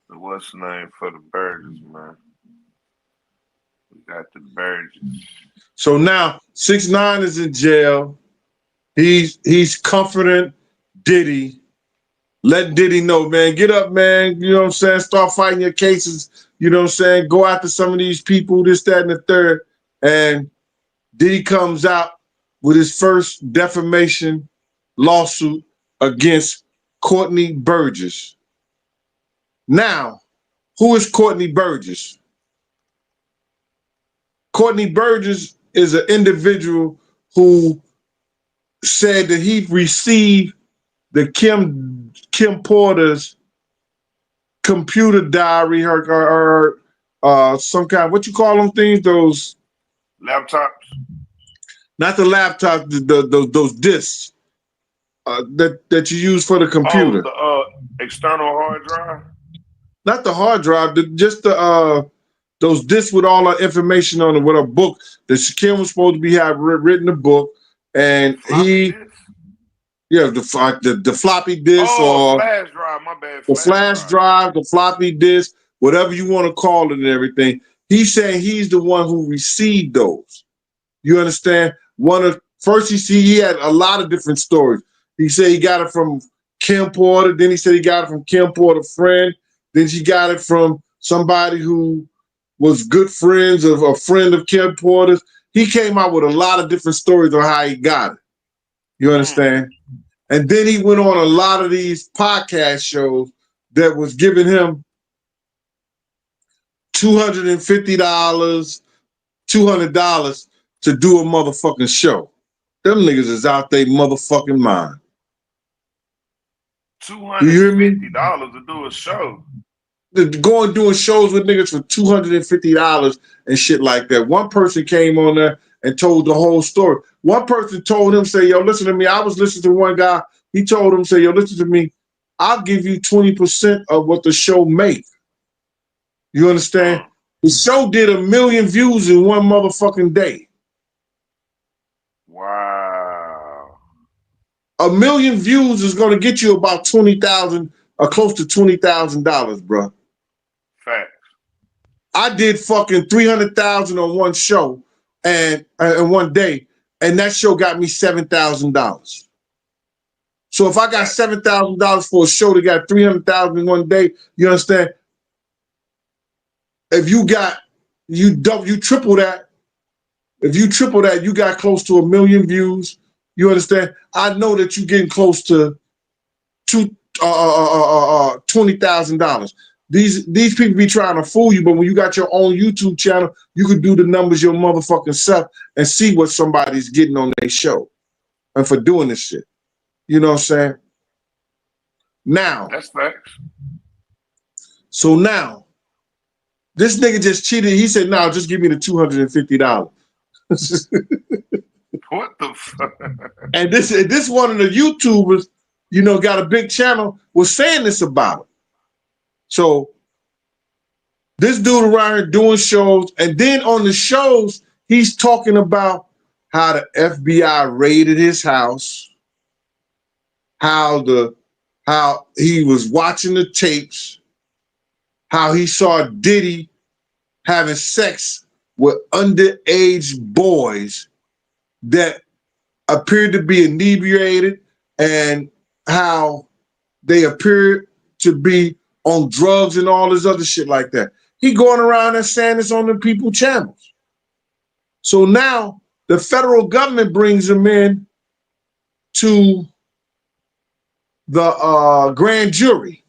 S4: what's the name for the Burgess, man. We got the Burgess.
S1: So now 6ix9ine is in jail. He's comforting Diddy. Let Diddy know, man. Get up, man. You know what I'm saying? Start fighting your cases. You know what I'm saying? Go after some of these people, this, that, and the third. And Diddy comes out with his first defamation lawsuit against Courtney Burgess. Now, who is Courtney Burgess? Courtney Burgess is an individual who said that he received the Kim Porter's computer diary, her some kind, what you call them things? Those
S4: laptops.
S1: Not the laptop, those discs that you use for the computer.
S4: Oh, the external hard drive.
S1: Not the hard drive, just those discs with all our information on it, with a book that Kim was supposed to be written a book, and
S4: floppy disk?
S1: The floppy disk or
S4: flash drive. My bad.
S1: The flash drive, the floppy disk, whatever you want to call it, and everything. He's saying he's the one who received those. You understand? First he had a lot of different stories. He said he got it from Kim Porter. Then he said he got it from Kim Porter's friend. Then she got it from somebody who was good friends of a friend of Kim Porter's. He came out with a lot of different stories on how he got it. You understand? And then he went on a lot of these podcast shows that was giving him $250, $200 to do a motherfucking show. Them niggas is out their motherfucking mind.
S4: $250 to do a show.
S1: Going doing shows with niggas for $250 and shit like that. One person came on there and told the whole story. One person told him, say, yo, listen to me. I was listening to one guy. He told him, say, yo, listen to me. I'll give you 20% of what the show made. You understand? The show did 1 million views in one motherfucking day.
S4: Wow.
S1: 1 million views is going to get you about $20,000 or close to $20,000, bro.
S4: Facts.
S1: I did fucking 300,000 on one show and in one day, and that show got me $7,000. So if I got $7,000 for a show that got 300,000 in one day, you understand? If you triple that. If you triple that, you got close to 1 million views. You understand? I know that you're getting close to $20,000. These people be trying to fool you, but when you got your own YouTube channel, you could do the numbers your motherfucking self and see what somebody's getting on their show, and for doing this shit. You know what I'm saying? Now,
S4: that's facts.
S1: So now, this nigga just cheated. He said, "No, just give me the $250."
S4: What the fuck?
S1: And this one of the YouTubers, you know, got a big channel, was saying this about him. So this dude around here doing shows, and then on the shows, he's talking about how the FBI raided his house, how he was watching the tapes, how he saw Diddy having sex with underage boys that appeared to be inebriated, and how they appeared to be on drugs and all this other shit like that. He going around and saying this on the people channels. So now the federal government brings him in to the grand jury.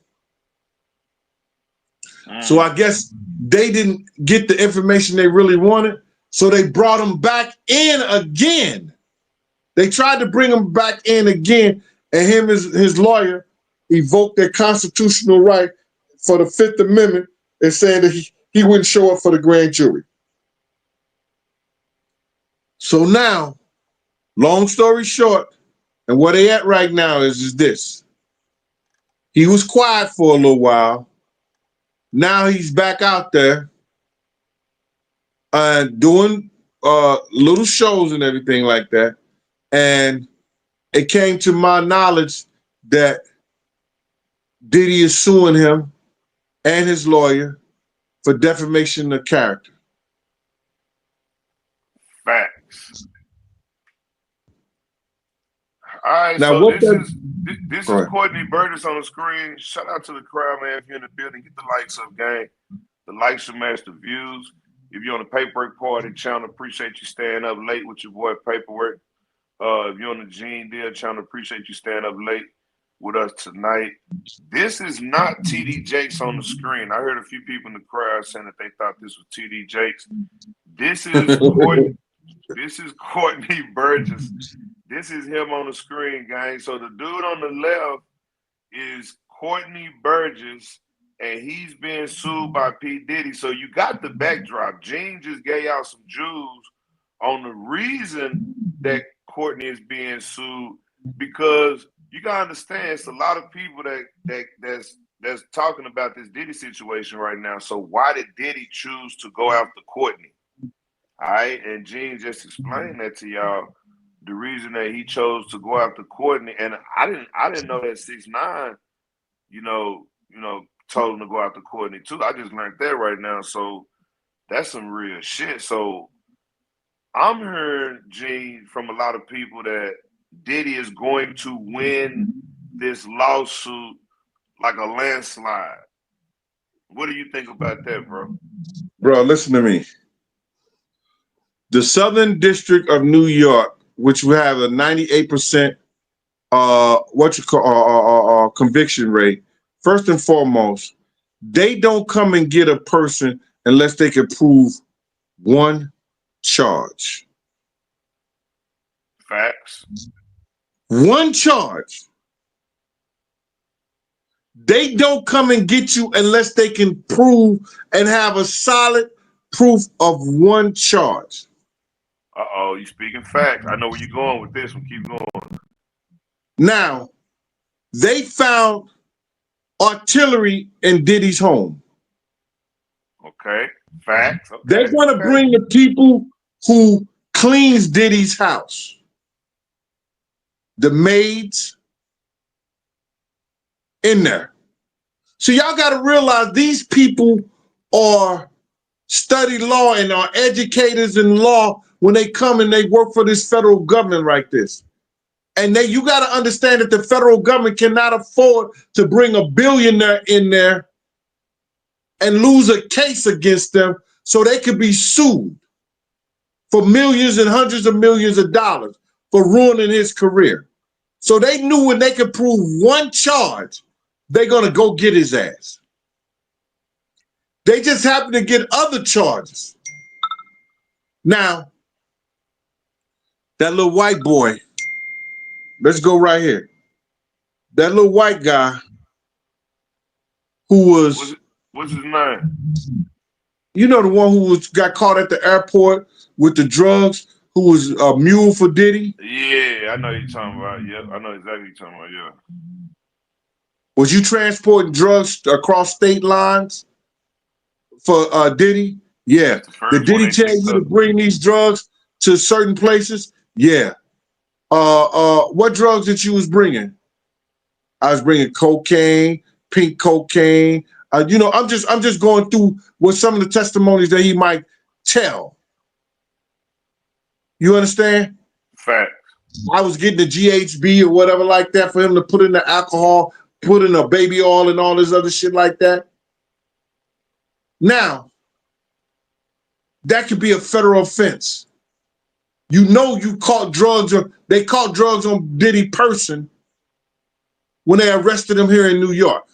S1: So I guess they didn't get the information they really wanted, so they brought him back in again. They tried to bring him back in again, and him and his lawyer evoked their constitutional right for the Fifth Amendment and saying that he wouldn't show up for the grand jury. So now, long story short, and where they at right now is this. He was quiet for a little while. Now he's back out there doing little shows and everything like that. And it came to my knowledge that Diddy is suing him and his lawyer for defamation of character.
S4: Facts. All right,
S1: now,
S4: so this is Courtney Burgess on the screen. Shout out to the crowd, man. If you're in the building, get the likes up, gang. The likes should match the views. If you're on the Paperwork Party channel, appreciate you staying up late with your boy Paperwork. If you're on the Gene Deal channel, appreciate you staying up late. with us tonight. This is not TD Jakes on the screen. I heard a few people in the crowd saying that they thought this was TD Jakes. This is Courtney. This is Courtney Burgess. This is him on the screen, gang. So the dude on the left is Courtney Burgess, and he's being sued by P. Diddy. So you got the backdrop. Gene just gave out some Jews on the reason that Courtney is being sued, because you gotta understand it's a lot of people that's talking about this Diddy situation right now. So why did Diddy choose to go after Courtney? All right, and Gene just explained that to y'all. The reason that he chose to go after Courtney, and I didn't know that 6ix9ine, told him to go after Courtney too. I just learned that right now. So that's some real shit. So I'm hearing, Gene, from a lot of people that Diddy is going to win this lawsuit like a landslide. What do you think about that, bro?
S1: Bro, listen to me. The Southern District of New York, which we have a 98% conviction rate, first and foremost, they don't come and get a person unless they can prove one charge.
S4: Facts.
S1: One charge. They don't come and get you unless they can prove and have a solid proof of one charge.
S4: Uh-oh, you speaking facts. I know where you're going with this one. Keep going.
S1: Now, they found artillery in Diddy's home.
S4: Okay, facts. Okay.
S1: They're going to bring the people who cleans Diddy's house, the maids, in there. So y'all got to realize these people are study law and are educators in law when they come and they work for this federal government like this. And you got to understand that the federal government cannot afford to bring a billionaire in there and lose a case against them so they could be sued for millions and hundreds of millions of dollars for ruining his career. So they knew when they could prove one charge, they're going to go get his ass. They just happen to get other charges. Now, that little white boy, let's go right here. That little white guy who was...
S4: What's his name?
S1: You know, the one who got caught at the airport with the drugs, who was a mule for Diddy?
S4: Yeah, I know you're talking about. Yeah, I know exactly what you're talking about, yeah.
S1: Was you transporting drugs across state lines for Diddy? Yeah. Did Diddy tell you to bring these drugs to certain places? Yeah. What drugs that you was bringing? I was bringing cocaine, pink cocaine. I'm just going through what some of the testimonies that he might tell. You understand?
S4: Fact.
S1: I was getting the GHB or whatever like that for him to put in the alcohol, put in a baby oil and all this other shit like that. Now, that could be a federal offense. You know you caught drugs, or they caught drugs on Diddy person when they arrested him here in New York.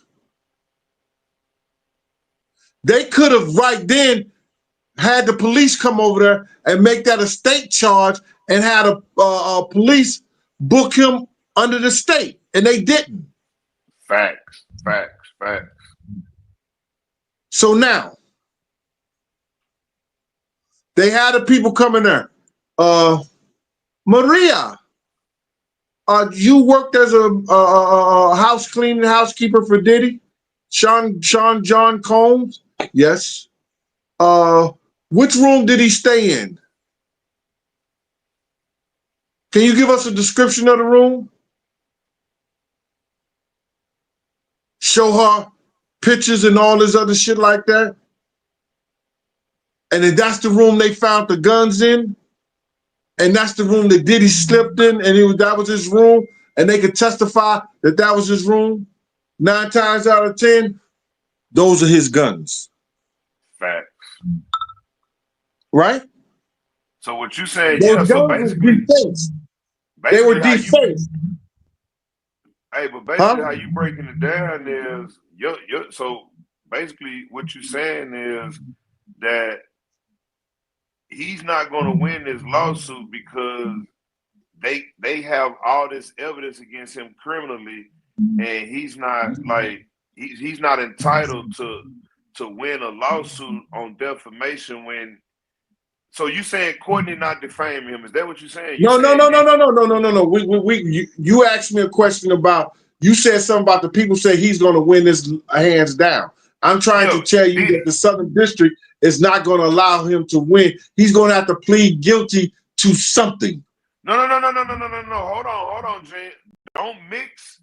S1: They could have right then had the police come over there and make that a state charge and had a police book him under the state, and they didn't.
S4: Facts.
S1: So now, they had the people coming there. Maria, you worked as a house cleaning housekeeper for Diddy? Sean John Combs? Yes. Which room did he stay in? Can you give us a description of the room? Show her pictures and all this other shit like that? And then that's the room they found the guns in? And that's the room that Diddy slipped in, and that was his room, and they could testify that that was his room? 9 times out of 10, those are his guns.
S4: Facts.
S1: Right?
S4: So what you saying?
S1: Those
S4: Yeah. So
S1: guns
S4: basically,
S1: they were defaced.
S4: Hey, but basically how you breaking it down is so basically what you're saying is that he's not going to win this lawsuit because they have all this evidence against him criminally, and he's not like he's not entitled to win a lawsuit on defamation when. So you saying Courtney not defaming him? Is that what you're saying?
S1: No. You asked me a question about. You said something about the people say he's going to win this hands down. I'm trying to tell you that the Southern District is not going to allow him to win. He's going to have to plead guilty to something.
S4: No. Hold on, Jay. Don't mix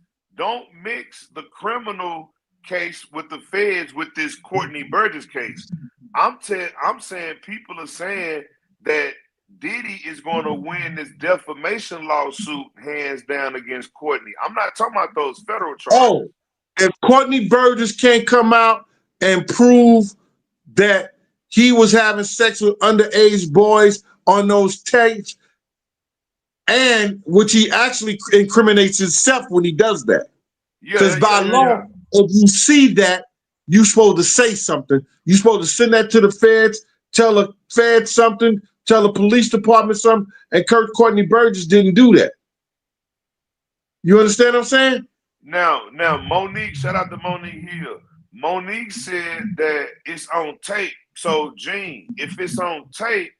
S4: the criminal case with the feds with this Courtney Burgess case. I'm saying people are saying that Diddy is going to win this defamation lawsuit hands down against Courtney. I'm not talking about those federal charges.
S1: Oh, if Courtney Burgess can't come out and prove that he was having sex with underage boys on those tapes, and which he actually incriminates himself when he does that. Because by law, if you see that, you're supposed to say something. You're supposed to send that to the feds, tell the feds something, tell the police department something, and Courtney Burgess didn't do that. You understand what I'm saying?
S4: Now, Monique, shout out to Monique Hill. Monique said that it's on tape. So, Gene, if it's on tape,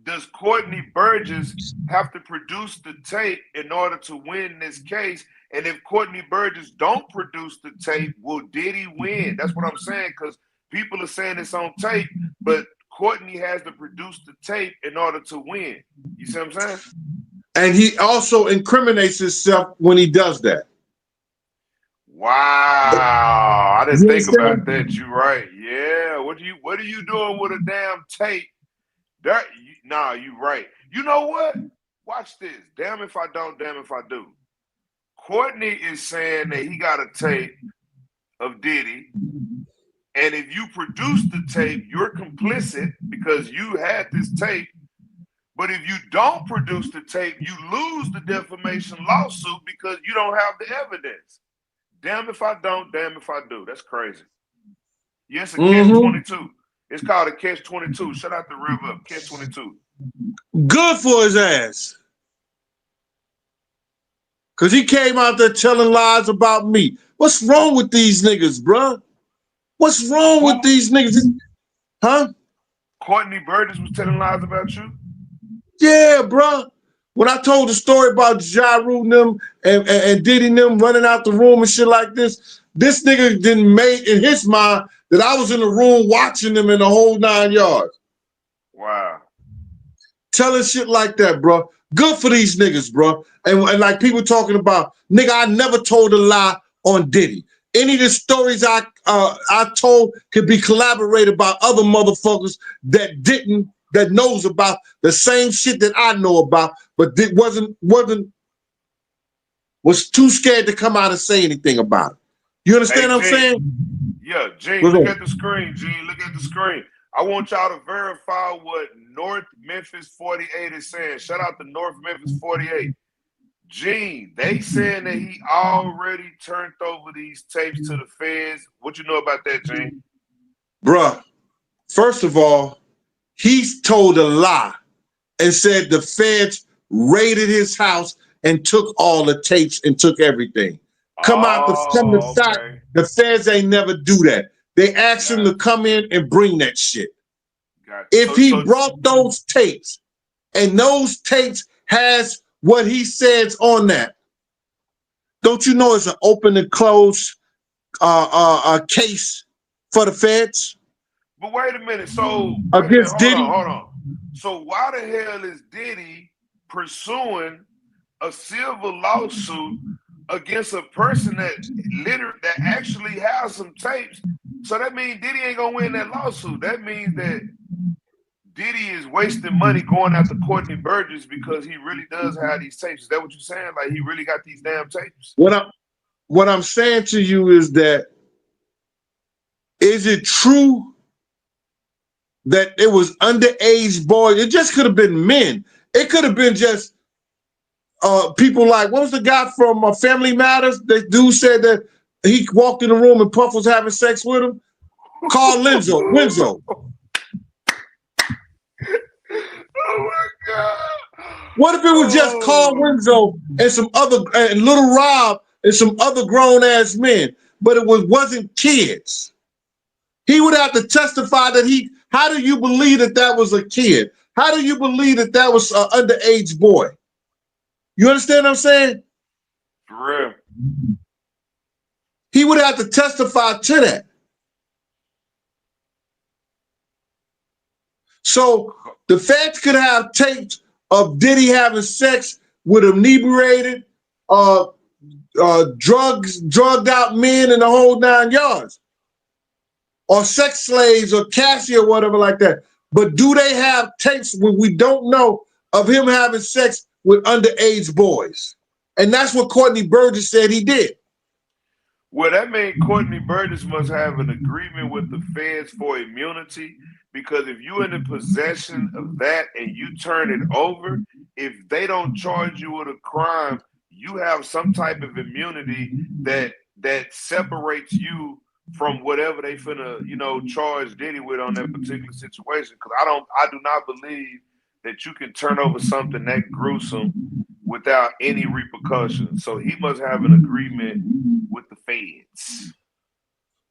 S4: does Courtney Burgess have to produce the tape in order to win this case? And if Courtney Burgess don't produce the tape, will Diddy win? That's what I'm saying, because people are saying it's on tape, but Courtney has to produce the tape in order to win. You see what I'm saying?
S1: And he also incriminates himself when he does that.
S4: Wow, I didn't think about that. You're right. Yeah. What are you doing with a damn tape? You're right. You know what? Watch this. Damn if I don't, damn if I do. Courtney is saying that he got a tape of Diddy, and if you produce the tape, you're complicit because you had this tape. But if you don't produce the tape, you lose the defamation lawsuit because you don't have the evidence. Damn if I don't, damn if I do. That's crazy. Yes, a catch-22. It's called a catch-22. Shout out to Rev Up, catch-22.
S1: Good for his ass. Because he came out there telling lies about me. What's wrong with these niggas, bruh? What's wrong with these niggas? Huh?
S4: Courtney Burgess was telling lies about you?
S1: Yeah, bruh. When I told the story about Ja Rule and them and Diddy and them running out the room and shit like this nigga didn't make in his mind that I was in the room watching them in the whole 9 yards.
S4: Wow.
S1: Telling shit like that, bro. Good for these niggas, bro. And like people talking about, nigga, I never told a lie on Diddy. Any of the stories I told could be collaborated by other motherfuckers that knows about the same shit that I know about, but it was too scared to come out and say anything about it. You understand what I'm saying?
S4: Yeah, Gene, look at the screen, Gene. Look at the screen. I want y'all to verify what North Memphis 48 is saying. Shout out to North Memphis 48. Gene, they saying that he already turned over these tapes to the feds. What you know about that, Gene?
S1: Bruh, first of all, he's told a lie and said the feds raided his house and took all the tapes and took everything. Come the fact, the feds ain't never do that. They asked him to come in and bring that shit. If he brought those tapes and those tapes has what he says on that, don't you know it's an open and closed case for the feds?
S4: But wait a minute. So
S1: against Diddy?
S4: Hold on. So why the hell is Diddy pursuing a civil lawsuit against a person that actually has some tapes? So that means Diddy ain't gonna win that lawsuit. That means that Diddy is wasting money going after Courtney Burgess because he really does have these tapes. Is that what you're saying? Like he really got these damn tapes?
S1: What I'm saying to you is that, is it true that it was underage boys? It just could have been men. It could have been just people like, what was the guy from Family Matters? The dude said that he walked in the room and Puff was having sex with him. Carl Winzo.
S4: Oh my God.
S1: What if it was just Carl Winzo and some other, and Little Rob and some other grown ass men, but it wasn't kids? He would have to testify that how do you believe that was a kid? How do you believe that was an underage boy? You understand what I'm saying?
S4: For real.
S1: He would have to testify to that. So the feds could have tapes of Diddy having sex with inebriated, drugged out men in the whole 9 yards, or sex slaves or Cassie or whatever like that. But do they have tapes when we don't know of him having sex with underage boys? And that's what Courtney Burgess said he did.
S4: Well, that means Courtney Burgess must have an agreement with the feds for immunity, because if you're in the possession of that and you turn it over, if they don't charge you with a crime, you have some type of immunity that separates you from whatever they finna, charge Diddy with on that particular situation. Because I do not believe that you can turn over something that gruesome without any repercussions. So he must have an agreement with the feds.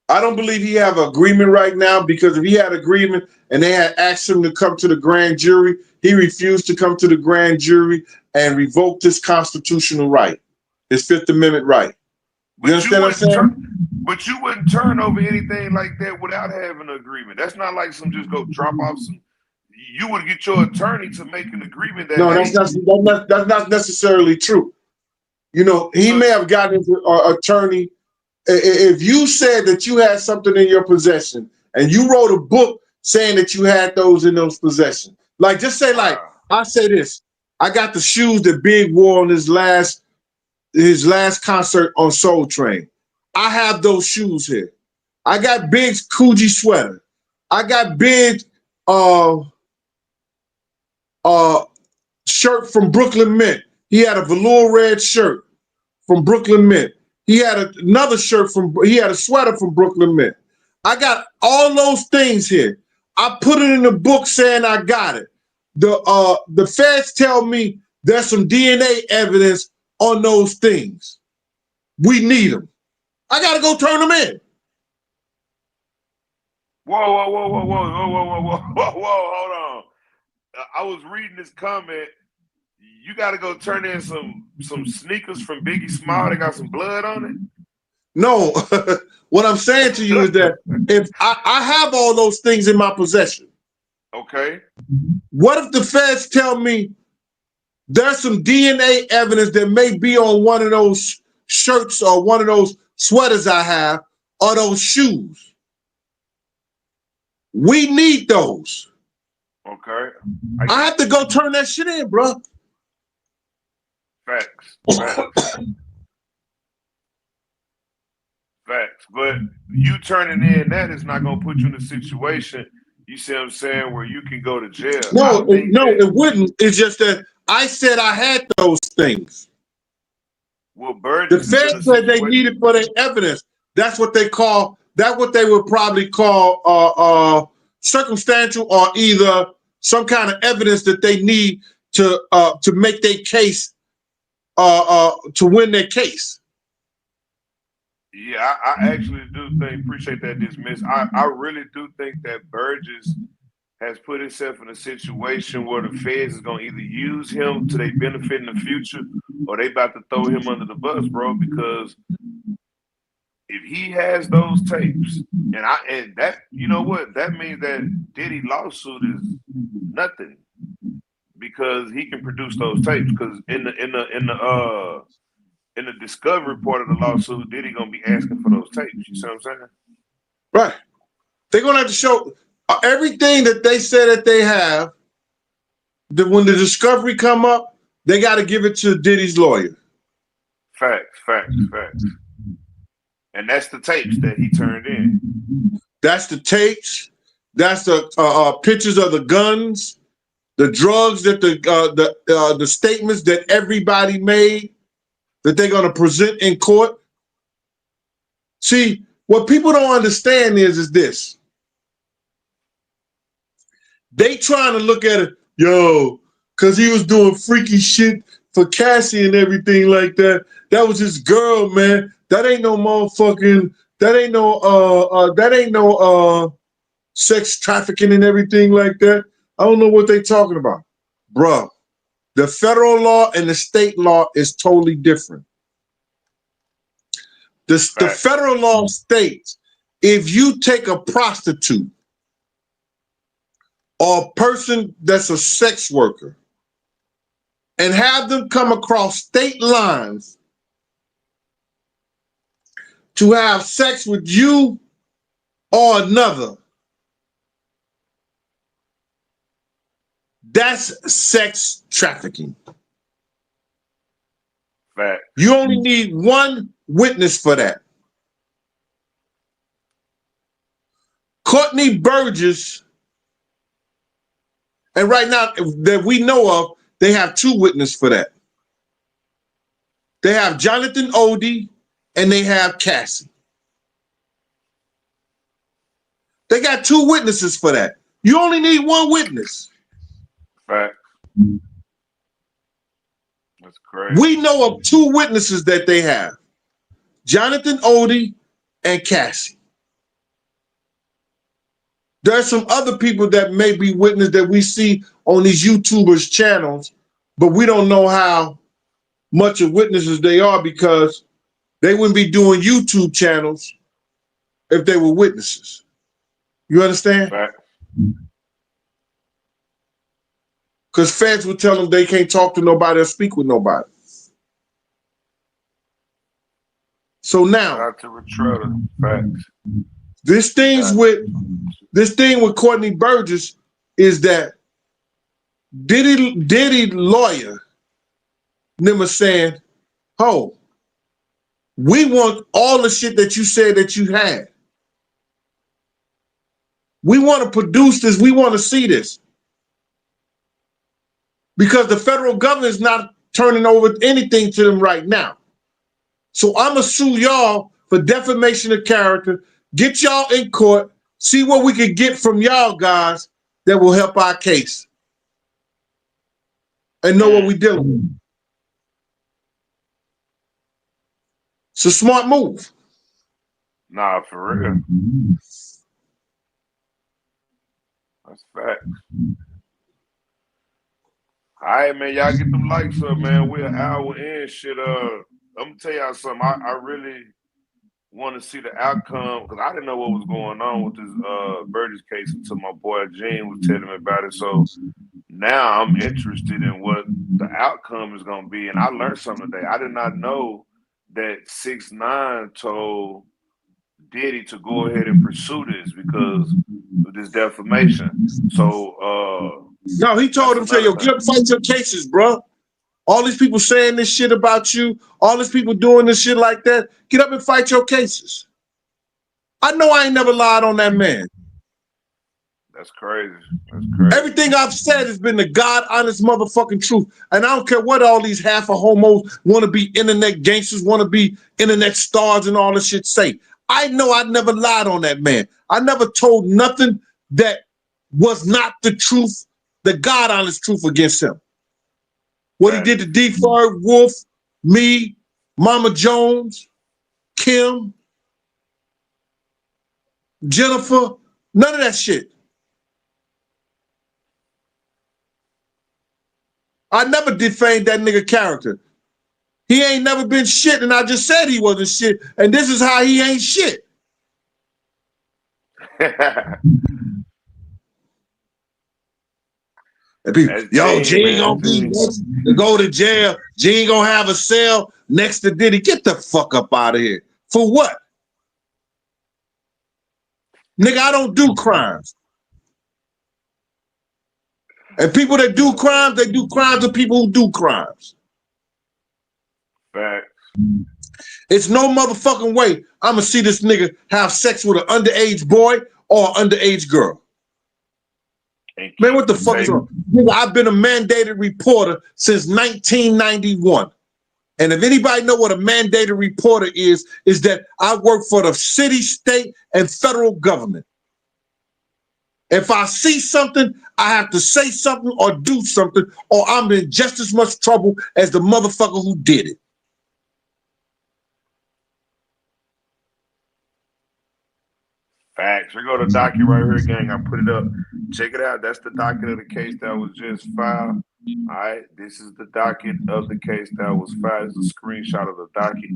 S1: I don't believe he have an agreement right now, because if he had agreement and they had asked him to come to the grand jury, he refused to come to the grand jury and revoked his constitutional right, his Fifth Amendment right. You understand what I'm saying?
S4: But you wouldn't turn over anything like that without having an agreement. That's not like some just go drop off some. You would get your attorney to make an agreement that.
S1: No, that's not necessarily true. He may have gotten his attorney. If you said that you had something in your possession and you wrote a book saying that you had those in those possessions, like just say I say this, I got the shoes that Big wore on his last concert on Soul Train. I have those shoes here. I got Big's Coogee sweater. I got Big's shirt from Brooklyn Mint. He had a velour red shirt from Brooklyn Mint. He had another he had a sweater from Brooklyn Mint. I got all those things here. I put it in the book saying I got it. The feds tell me there's some DNA evidence on those things. We need them. I got to go turn them in.
S4: Whoa, hold on. I was reading this comment. You got to go turn in some sneakers from Biggie Small. They got some blood on it.
S1: No, what I'm saying to you is that if I have all those things in my possession.
S4: Okay.
S1: What if the feds tell me there's some DNA evidence that may be on one of those shirts or one of those sweaters I have or those shoes? We need those.
S4: Okay.
S1: I have to go turn that shit in, bro.
S4: Facts. But you turning in that is not going to put you in a situation, you see what I'm saying, where you can go to jail.
S1: No, it wouldn't. It's just that I said I had those things.
S4: Well, Burgess,
S1: the feds said they needed for their evidence. That's what they would probably call circumstantial, or either some kind of evidence that they need to make their case, to win their case.
S4: Yeah, I actually do appreciate that dismiss. I really do think that Burgess has put himself in a situation where the feds is going to either use him to their benefit in the future, or they about to throw him under the bus, bro, because if he has those tapes, and that, you know what, that means that Diddy lawsuit is nothing, because he can produce those tapes. Because in the discovery part of the lawsuit, Diddy gonna be asking for those tapes. You see what I'm saying?
S1: Right. They're gonna have to show everything that they say that they have. When the discovery come up, they got to give it to Diddy's lawyer.
S4: Facts. And that's the tapes that he turned in.
S1: That's the tapes. That's the pictures of the guns. the drugs that the statements that everybody made that they're going to present in court. See, what people don't understand is this. They trying to look at it, yo, because he was doing freaky shit for Cassie and everything like that. That was his girl, man. That ain't no motherfucking, that ain't no sex trafficking and everything like that. I don't know what they talking about. Bruh, the federal law and the state law is totally different. The federal law states if you take a prostitute or a person that's a sex worker and have them come across state lines to have sex with you or another, that's sex trafficking.
S4: Fact.
S1: You only need one witness for that. Courtney Burgess, and right now that we know of, they have two witnesses for that. They have Jonathan Odie and they have Cassie. They got two witnesses for that. You only need one witness.
S4: Fact. That's crazy.
S1: We know of two witnesses that they have. Jonathan Odie and Cassie. There's some other people that may be witness that we see on these YouTubers' channels, but we don't know how much of witnesses they are because they wouldn't be doing YouTube channels if they were witnesses. You understand?
S4: Right.
S1: Because feds would tell them they can't talk to nobody or speak with nobody. So now,
S4: facts.
S1: This thing with Courtney Burgess is that Diddy lawyer them saying, "Oh, we want all the shit that you said that you had. We want to produce this. We want to see this." Because the federal government is not turning over anything to them right now. So I'm going to sue y'all for defamation of character, get y'all in court, see what we can get from y'all guys that will help our case and know what we're dealing with. It's a smart move.
S4: Nah, for real. That's facts. All right, man. Y'all get them likes up, man. We're an hour in. Shit, I'm gonna tell y'all something. I really want to see the outcome because I didn't know what was going on with this Burgess case until my boy Gene was telling me about it. So now I'm interested in what the outcome is gonna be. And I learned something today. I did not know that 6ix9ine told Diddy to go ahead and pursue this because of this defamation. So
S1: no, he told him, "Say, yo, get up and fight your cases, bro. All these people saying this shit about you, all these people doing this shit like that, get up and fight your cases." I know I ain't never lied on that man.
S4: That's crazy. That's crazy.
S1: Everything I've said has been the God honest motherfucking truth. And I don't care what all these half of homos want to be internet gangsters, want to be internet stars and all this shit say. I know I never lied on that man. I never told nothing that was not the truth, the God honest truth against him. What he did to D-Ferg, Wolf, me, Mama Jones, Kim, Jennifer, none of that shit. I never defamed that nigga character. He ain't never been shit, and I just said he wasn't shit, and this is how he ain't shit. And people, yo, Gene gonna be next to go to jail. Gene gonna have a cell next to Diddy. Get the fuck up out of here. For what? Nigga, I don't do crimes. And people that do crimes, they do crimes with people who do crimes.
S4: Facts.
S1: It's no motherfucking way I'm gonna see this nigga have sex with an underage boy or an underage girl. Man, what the fuck is wrong? I've been a mandated reporter since 1991. And if anybody know what a mandated reporter is that I work for the city, state, and federal government. If I see something, I have to say something or do something, or I'm in just as much trouble as the motherfucker who did it.
S4: Facts. We go to docket right here, gang. I put it up. Check it out. That's the docket of the case that was just filed. All right. This is the docket of the case that was filed. It's a screenshot of the docket.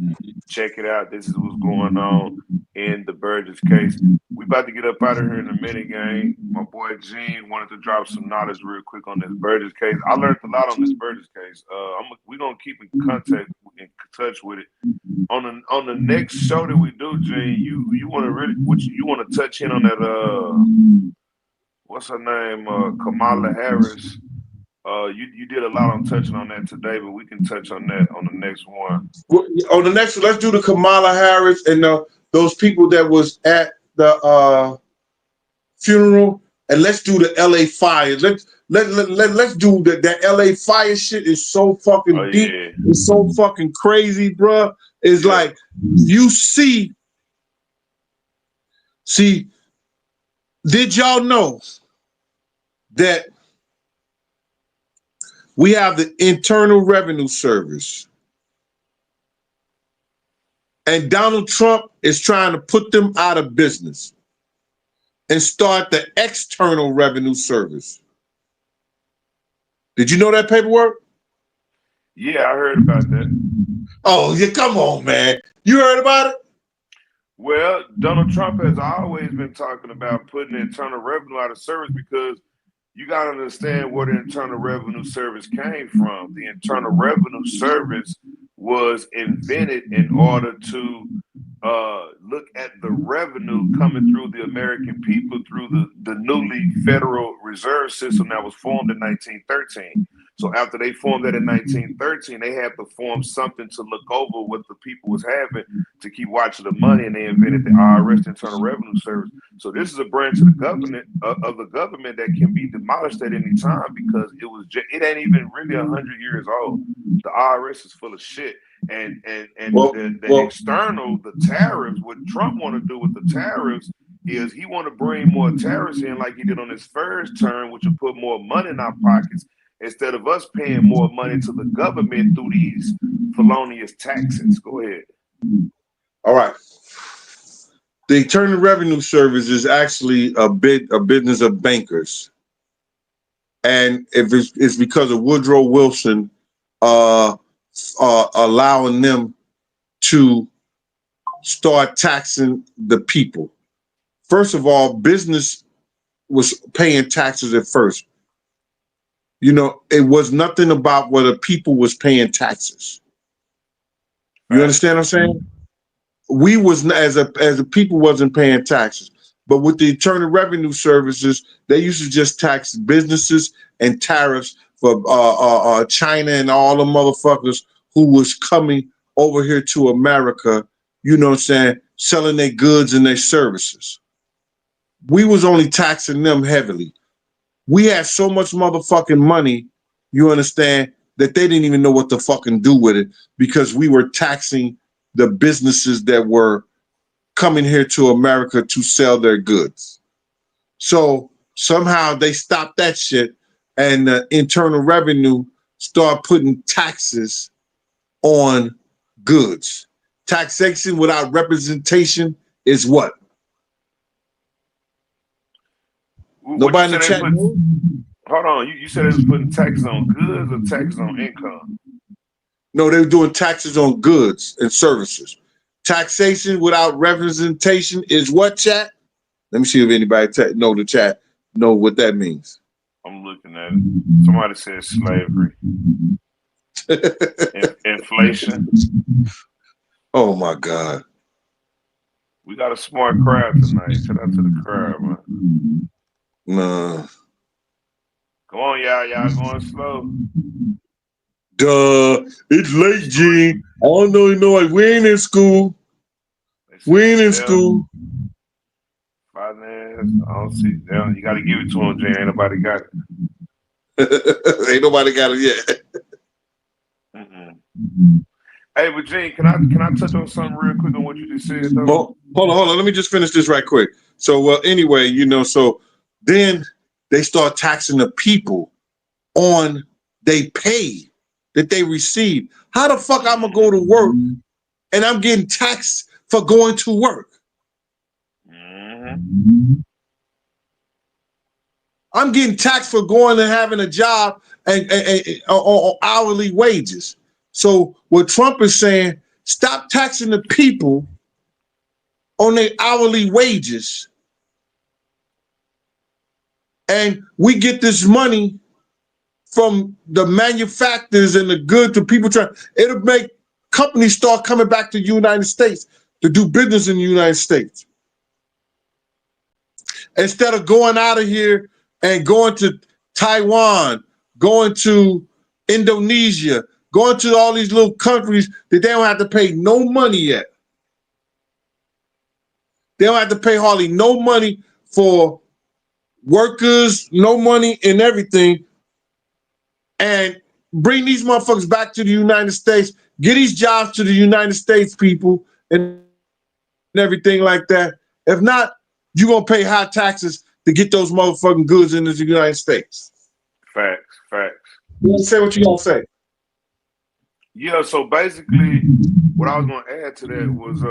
S4: Check it out. This is what's going on in the Burgess case. We about to get up out of here in a minute, gang. My boy Gene wanted to drop some knowledge real quick on this Burgess case. I learned a lot on this Burgess case. We're gonna keep in touch with it. On the next show that we do, Gene, you want to touch in on that what's her name, Kamala Harris. You did a lot on touching on that today, but we can touch on that on the next one.
S1: Well, on the next one, let's do the Kamala Harris and those people that was at the funeral, and let's do the LA fires. Let's do that LA fire shit is so fucking deep. Yeah. It's so fucking crazy, bruh. It's like you see, did y'all know that we have the Internal Revenue Service and Donald Trump is trying to put them out of business and start the External Revenue Service? Did you know that paperwork?
S4: Yeah, I heard about that.
S1: Oh, yeah, come on, man. You heard about it?
S4: Well, Donald Trump has always been talking about putting the Internal Revenue out of service because you got to understand where the Internal Revenue Service came from. The Internal Revenue Service was invented in order to look at the revenue coming through the American people through the newly Federal Reserve System that was formed in 1913. So after they formed that in 1913, they had to form something to look over what the people was having to keep watching the money, and they invented the IRS, the Internal Revenue Service. So this is a branch of the government that can be demolished at any time because it ain't even really 100 years old. The IRS is full of shit. And the external, the tariffs, what Trump want to do with the tariffs is he want to bring more tariffs in like he did on his first term, which will put more money in our pockets instead of us paying more money to the government through these felonious taxes. Go ahead.
S1: All right. The Internal Revenue Service is actually a business of bankers. And if it's because of Woodrow Wilson allowing them to start taxing the people. First of all, business was paying taxes at first. You know, it was nothing about whether people was paying taxes. You understand what I'm saying? We was as a people wasn't paying taxes, but with the Internal Revenue Services, they used to just tax businesses and tariffs for China and all the motherfuckers who was coming over here to America. You know what I'm saying? Selling their goods and their services. We was only taxing them heavily. We had so much motherfucking money, you understand, that they didn't even know what to fucking do with it because we were taxing the businesses that were coming here to America to sell their goods. So somehow they stopped that shit and the Internal Revenue started putting taxes on goods. Taxation without representation is what? Nobody in the chat.
S4: Hold on, you said they was putting taxes on goods or taxes on income?
S1: No, they were doing taxes on goods and services. Taxation without representation is what, chat? Let me see if anybody know the chat know what that means.
S4: I'm looking at it. Somebody said slavery. Inflation.
S1: Oh my God.
S4: We got a smart crowd tonight. Shout out to the crowd, man.
S1: Nah.
S4: Come on, y'all going slow.
S1: Duh. It's late, Gene. I don't know, we ain't in school. We ain't in school.
S4: Finance. I don't see. Yeah, you got to give it to him, Jay. Ain't nobody got it.
S1: Ain't nobody got it yet.
S4: Hey, but Gene, can I touch on something real quick on what you just said though?
S1: Well, hold on. Let me just finish this right quick. So, well, anyway, so then they start taxing the people on they pay that they receive. How the fuck I'm gonna go to work and I'm getting taxed for going to work? I'm getting taxed for going and having a job and hourly wages. So what Trump is saying, stop taxing the people on their hourly wages. And we get this money from the manufacturers and the goods to people it'll make companies start coming back to the United States to do business in the United States. Instead of going out of here and going to Taiwan, going to Indonesia, going to all these little countries that they don't have to pay no money yet. They don't have to pay hardly no money for workers, no money and everything, and bring these motherfuckers back to the United States, get these jobs to the United States people and everything like that. If not, you're going to pay high taxes to get those motherfucking goods into the United States.
S4: Facts.
S1: You say what you going to say.
S4: Yeah, so basically what I was going to add to that was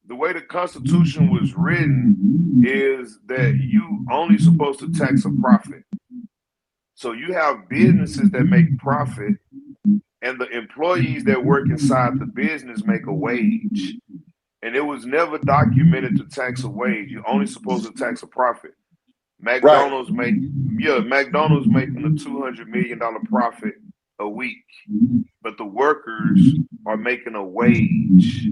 S4: the way the Constitution was written is that you only supposed to tax a profit. So you have businesses that make profit and the employees that work inside the business make a wage. And it was never documented to tax a wage. You're only supposed to tax a profit. McDonald's making a $200 million profit a week, but the workers are making a wage.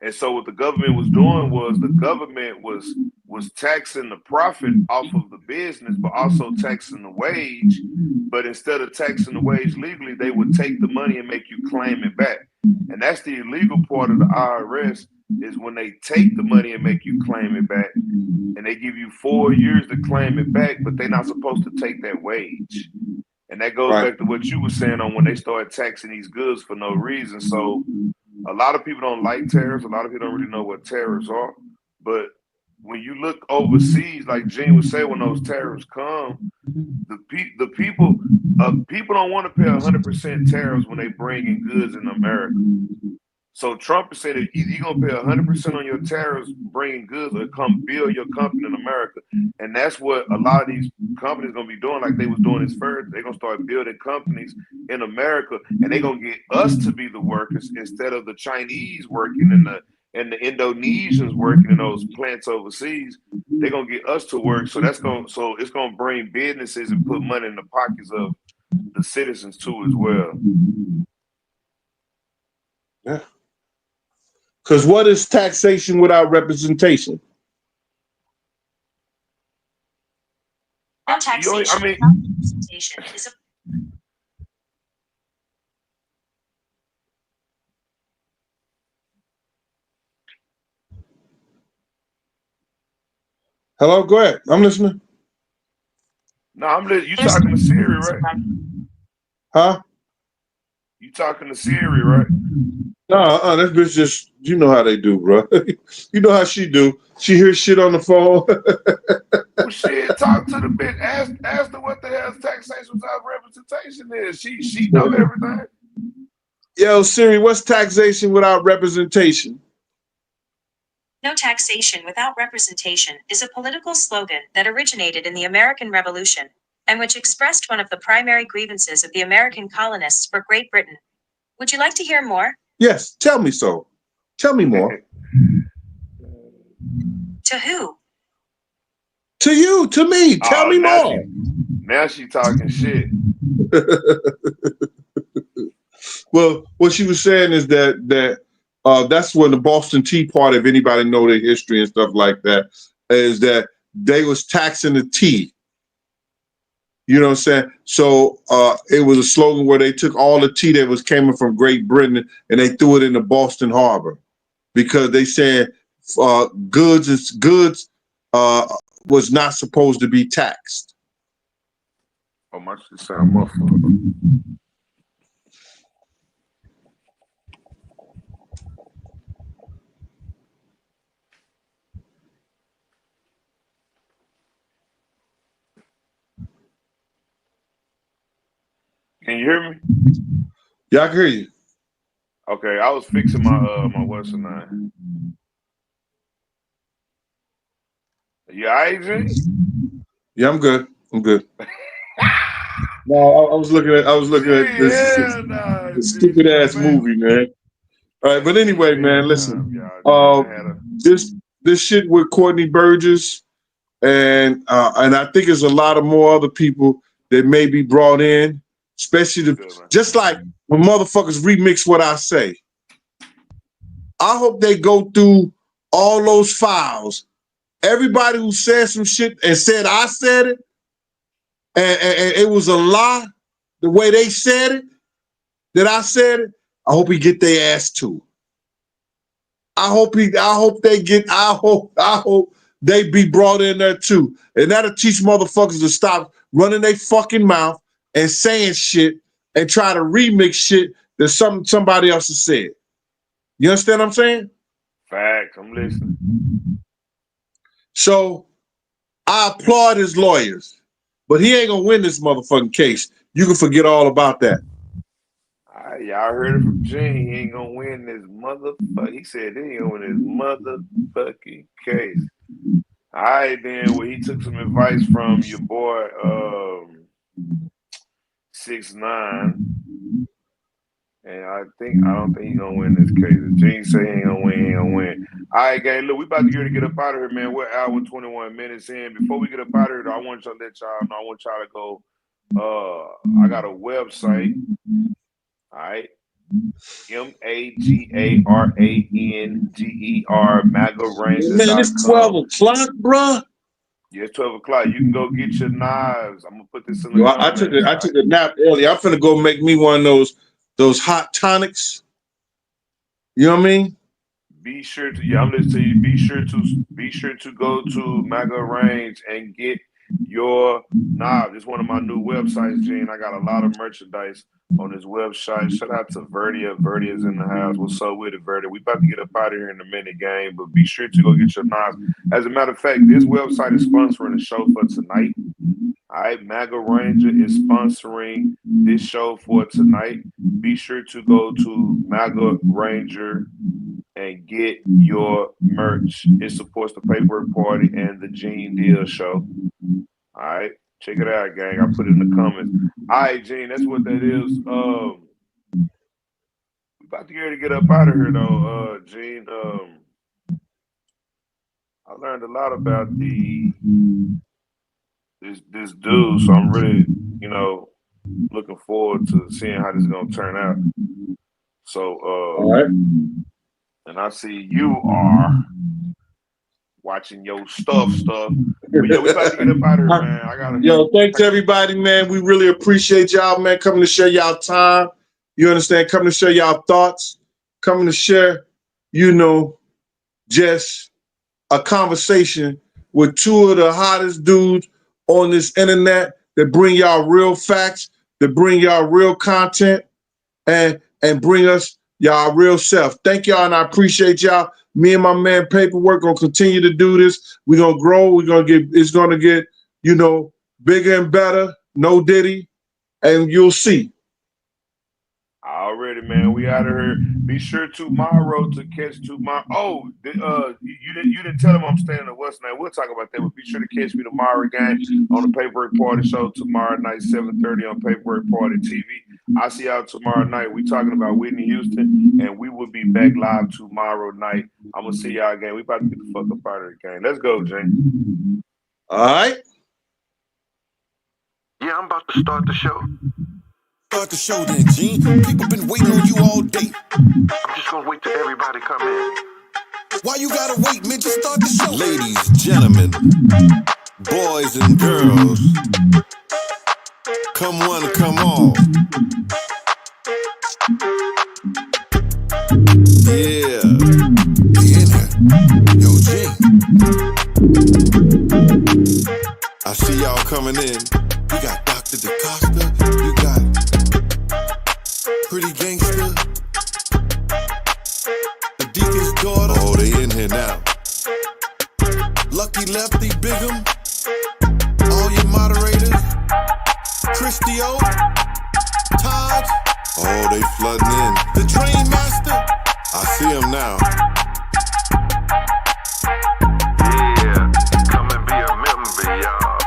S4: And so what the government was doing was the government was taxing the profit off of the business, but also taxing the wage. But instead of taxing the wage legally, they would take the money and make you claim it back. And that's the illegal part of the IRS, is when they take the money and make you claim it back. And they give you 4 years to claim it back, but they're not supposed to take that wage. And that goes back to what you were saying on when they started taxing these goods for no reason. So a lot of people don't like tariffs. A lot of people don't really know what tariffs are. But when you look overseas, like Gene would say, when those tariffs come, the people don't want to pay 100% tariffs when they bring in goods in America. So Trump said that either you're going to pay 100% on your tariffs bringing goods or come build your company in America. And that's what a lot of these companies going to be doing, like they was doing this first. They're going to start building companies in America, and they're going to get us to be the workers instead of the Chinese working and the Indonesians working in those plants overseas. They're going to get us to work. So it's going to bring businesses and put money in the pockets of the citizens too as well.
S1: Yeah. Because what is taxation without representation?
S5: Taxation without representation is a
S1: Hello, go ahead. I'm listening.
S4: No, I'm listening. You talking to Siri, right?
S1: Huh?
S4: You talking to Siri, right?
S1: No, that bitch just, you know how they do, bro. You know how she do. She hears shit on the phone.
S4: Well, shit, talk to the bitch. Ask her what the hell taxation without representation is. She know everything.
S1: Yo, Siri, what's taxation without representation?
S5: No taxation without representation is a political slogan that originated in the American Revolution and which expressed one of the primary grievances of the American colonists for Great Britain. Would you like to hear more?
S1: Yes, tell me so. Tell me more.
S5: To who?
S1: To you, to me. Tell me more.
S4: Now she talking shit.
S1: Well, what she was saying is that that's when the Boston Tea Party, if anybody know their history and stuff like that, is that they was taxing the tea. You know what I'm saying? So it was a slogan where they took all the tea that was coming from Great Britain and they threw it into Boston Harbor because they said goods was not supposed to be taxed.
S4: Oh, my shit sound muffled. Can you hear me?
S1: Yeah, I can hear you.
S4: Okay, I was fixing my my Western line. You all right, G?
S1: Yeah, I'm good. I'm good. No, I was looking at this stupid ass movie, man. All right, but anyway, man, listen. This shit with Courtney Burgess, and I think there's a lot of more other people that may be brought in, especially just like when motherfuckers remix what I say. I hope they go through all those files. Everybody who said some shit and said I said it, and it was a lie, the way they said it, that I said it, I hope he get their ass too. I hope they be brought in there too. And that'll teach motherfuckers to stop running their fucking mouth and saying shit and try to remix shit that somebody else has said. You understand what I'm saying?
S4: Facts, I'm listening.
S1: So I applaud his lawyers, but he ain't gonna win this motherfucking case. You can forget all about that.
S4: Y'all heard it from Gene. He ain't gonna win this motherfucker. He said he ain't gonna win this motherfucking case. All right, then. Well, he took some advice from your boy 6ix9ine, and I don't think he's gonna win this case. If Gene say he ain't gonna win, he ain't gonna win. All right, gang. Look, we about to get up out of here, man. We're hour and 21 minutes in. Before we get up out of here, though, I want y'all to let y'all know. I want y'all to go. I got a website. All right. MAGARANGER MAGARANGER.com.
S1: Man, it's 12 o'clock, bruh.
S4: Yeah, it's 12 o'clock. You can go get your knives. I'm gonna put this in the comments.
S1: I took a nap earlier. I'm finna go make me one of those hot tonics. You know what I mean?
S4: Be sure to I'm listening to you. Be sure to go to MAGA Range and get your knives. It's one of my new websites, Gene. I got a lot of merchandise on this website. Shout out to Verdia. Verdia's in the house. What's up with it, Verdia? We about to get up out of here in a minute, gang, but be sure to go get your knives. As a matter of fact, this website is sponsoring the show for tonight. All right, MAGA Ranger is sponsoring this show for tonight. Be sure to go to MAGA Ranger and get your merch. It supports the Paperwork Party and the Gene Deal Show. All right. Check it out, gang. I put it in the comments. All right, Gene, that's what that is. We about to get up out of here, though, Gene. I learned a lot about this dude, so I'm really, looking forward to seeing how this is gonna turn out. So,
S1: all right.
S4: And I see you are watching your stuff. But yeah, we about to get up out of here, man.
S1: Thanks everybody, man. We really appreciate y'all, man, coming to share y'all time. You understand? Coming to share y'all thoughts. Coming to share, just a conversation with two of the hottest dudes on this internet that bring y'all real facts, that bring y'all real content, and bring us y'all real self. Thank y'all, and I appreciate y'all. Me and my man Paperwork gonna continue to do this. We're gonna grow. It's gonna get, bigger and better. No Diddy, and you'll see.
S4: Already, man. We out of here. Be sure tomorrow to catch tomorrow. Oh, you didn't tell him I'm staying in West night. We'll talk about that, but be sure to catch me tomorrow again on the Paperwork Party Show tomorrow night, 7:30 on Paperwork Party TV. I'll see y'all tomorrow night. We talking about Whitney Houston, and we will be back live tomorrow night. I'm gonna see y'all again. We about to get the fuck up out of the game. Let's go, Jane.
S1: All right.
S2: Yeah, I'm about to start the show.
S3: Start the show then, Gene. People been waiting on you all day.
S2: I'm just gonna wait till everybody come in.
S3: Why you gotta wait, man? Just start the show. Ladies, gentlemen, boys and girls, come one, come all. Yeah. I see y'all coming in. We got Dr. DeCosta. You got Pretty Gangster. The Deacon's daughter. Oh, they in here now. Lucky Lefty, Bigum. All your moderators. Christy O. Todd. Oh, they flooding in. The Train Master. I see him now.
S2: Yeah, come and be a member, y'all.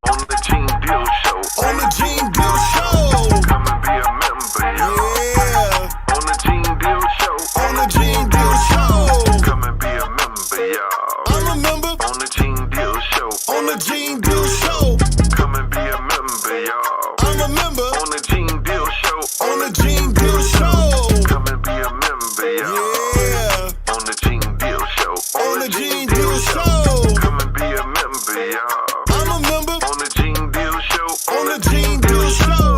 S2: On the Gene Deal Show.
S3: On the Gene Deal Show.
S2: Come and be a member, y'all.
S3: Yeah.
S2: On the Gene Deal Show.
S3: On the Gene Deal Show.
S2: Come and be a member, y'all.
S3: I'm a member.
S2: On the Gene Deal Show.
S3: On the Gene Deal Show.
S2: Come and be a member, y'all.
S3: I'm a member.
S2: On the Gene Deal Show.
S3: On the Gene Deal Show.
S2: Come and be a member, y'all.
S3: Yeah.
S2: On the Gene Deal Show.
S3: On the Gene Deal Show.
S2: Come and be a member, y'all.
S3: I'm a member.
S2: On the Gene Deal Show.
S3: On the Gene Deal Show.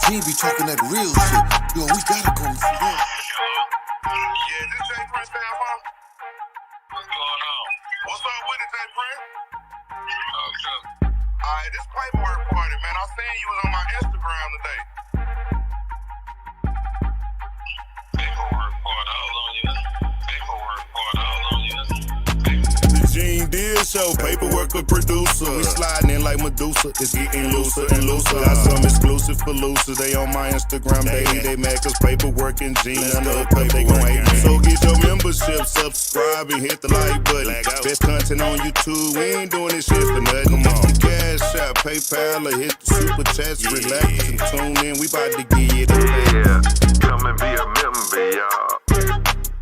S3: Gene be talking that real shit. Yo, we gotta go.
S4: Yeah, this Jay Prince down, huh? What's going on? What's up with it, Jay Prince? Alright, this paperwork party, man. I seen you was on my Instagram today. Paperwork party, all on you. Paperwork party, all on you.
S3: The Gene Deal Show, paperwork a producer. We sliding in like Medusa. It's getting looser and looser. Got some exclusive for losers. They on my Instagram daily. They mad cause paperwork and Gene undercut. They gon' hate me. So get your membership, subscribe and hit the like button. Best content on YouTube. We ain't doing this shit for nothing. Come on. Cash App, PayPal, or hit the super chats. Relax and tune in. We about to give you the
S2: Yeah, come and be a member, y'all.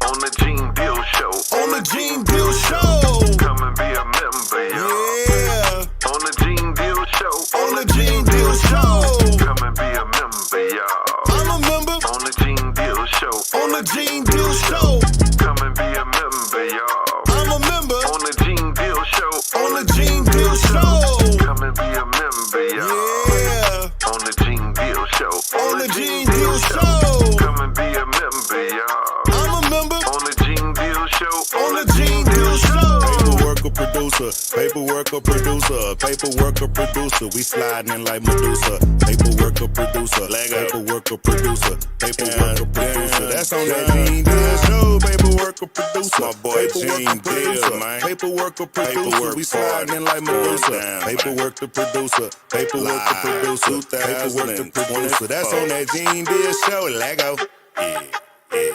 S2: On the Gene Deal Show.
S3: On the Gene Deal Show.
S2: Come and be a member, y'all.
S3: Yeah.
S2: On the Gene Deal Show.
S3: On the Gene Deal Show.
S2: Come and be a member, y'all.
S3: I'm a member.
S2: On the Gene Deal Show.
S3: On the Gene Deal Show.
S2: Come and be a member, y'all.
S3: I'm a member.
S2: On the Gene Deal Show.
S3: On the Gene Deal Show.
S2: Come and be a member, y'all.
S3: Yeah.
S2: On the Gene Deal Show.
S3: On the Gene Deal Show.
S2: Come and be a member, y'all.
S3: I'm a member.
S2: On the Gene Deal Show.
S3: On the Gene Deal Show. Paperwork a producer. Paperwork a producer. Paperwork a producer. We sliding in like Medusa. Paperwork a producer. Paperwork a producer. Paperwork a producer. That's on that Gene Deal Show. Paperwork a producer. My boy Gene Deal, man. Paperwork a producer. We sliding in like Medusa. Paperwork the producer. Paperwork the producer. Paperwork the producer. That's on that Gene Deal Show. Lego. Yeah, yeah.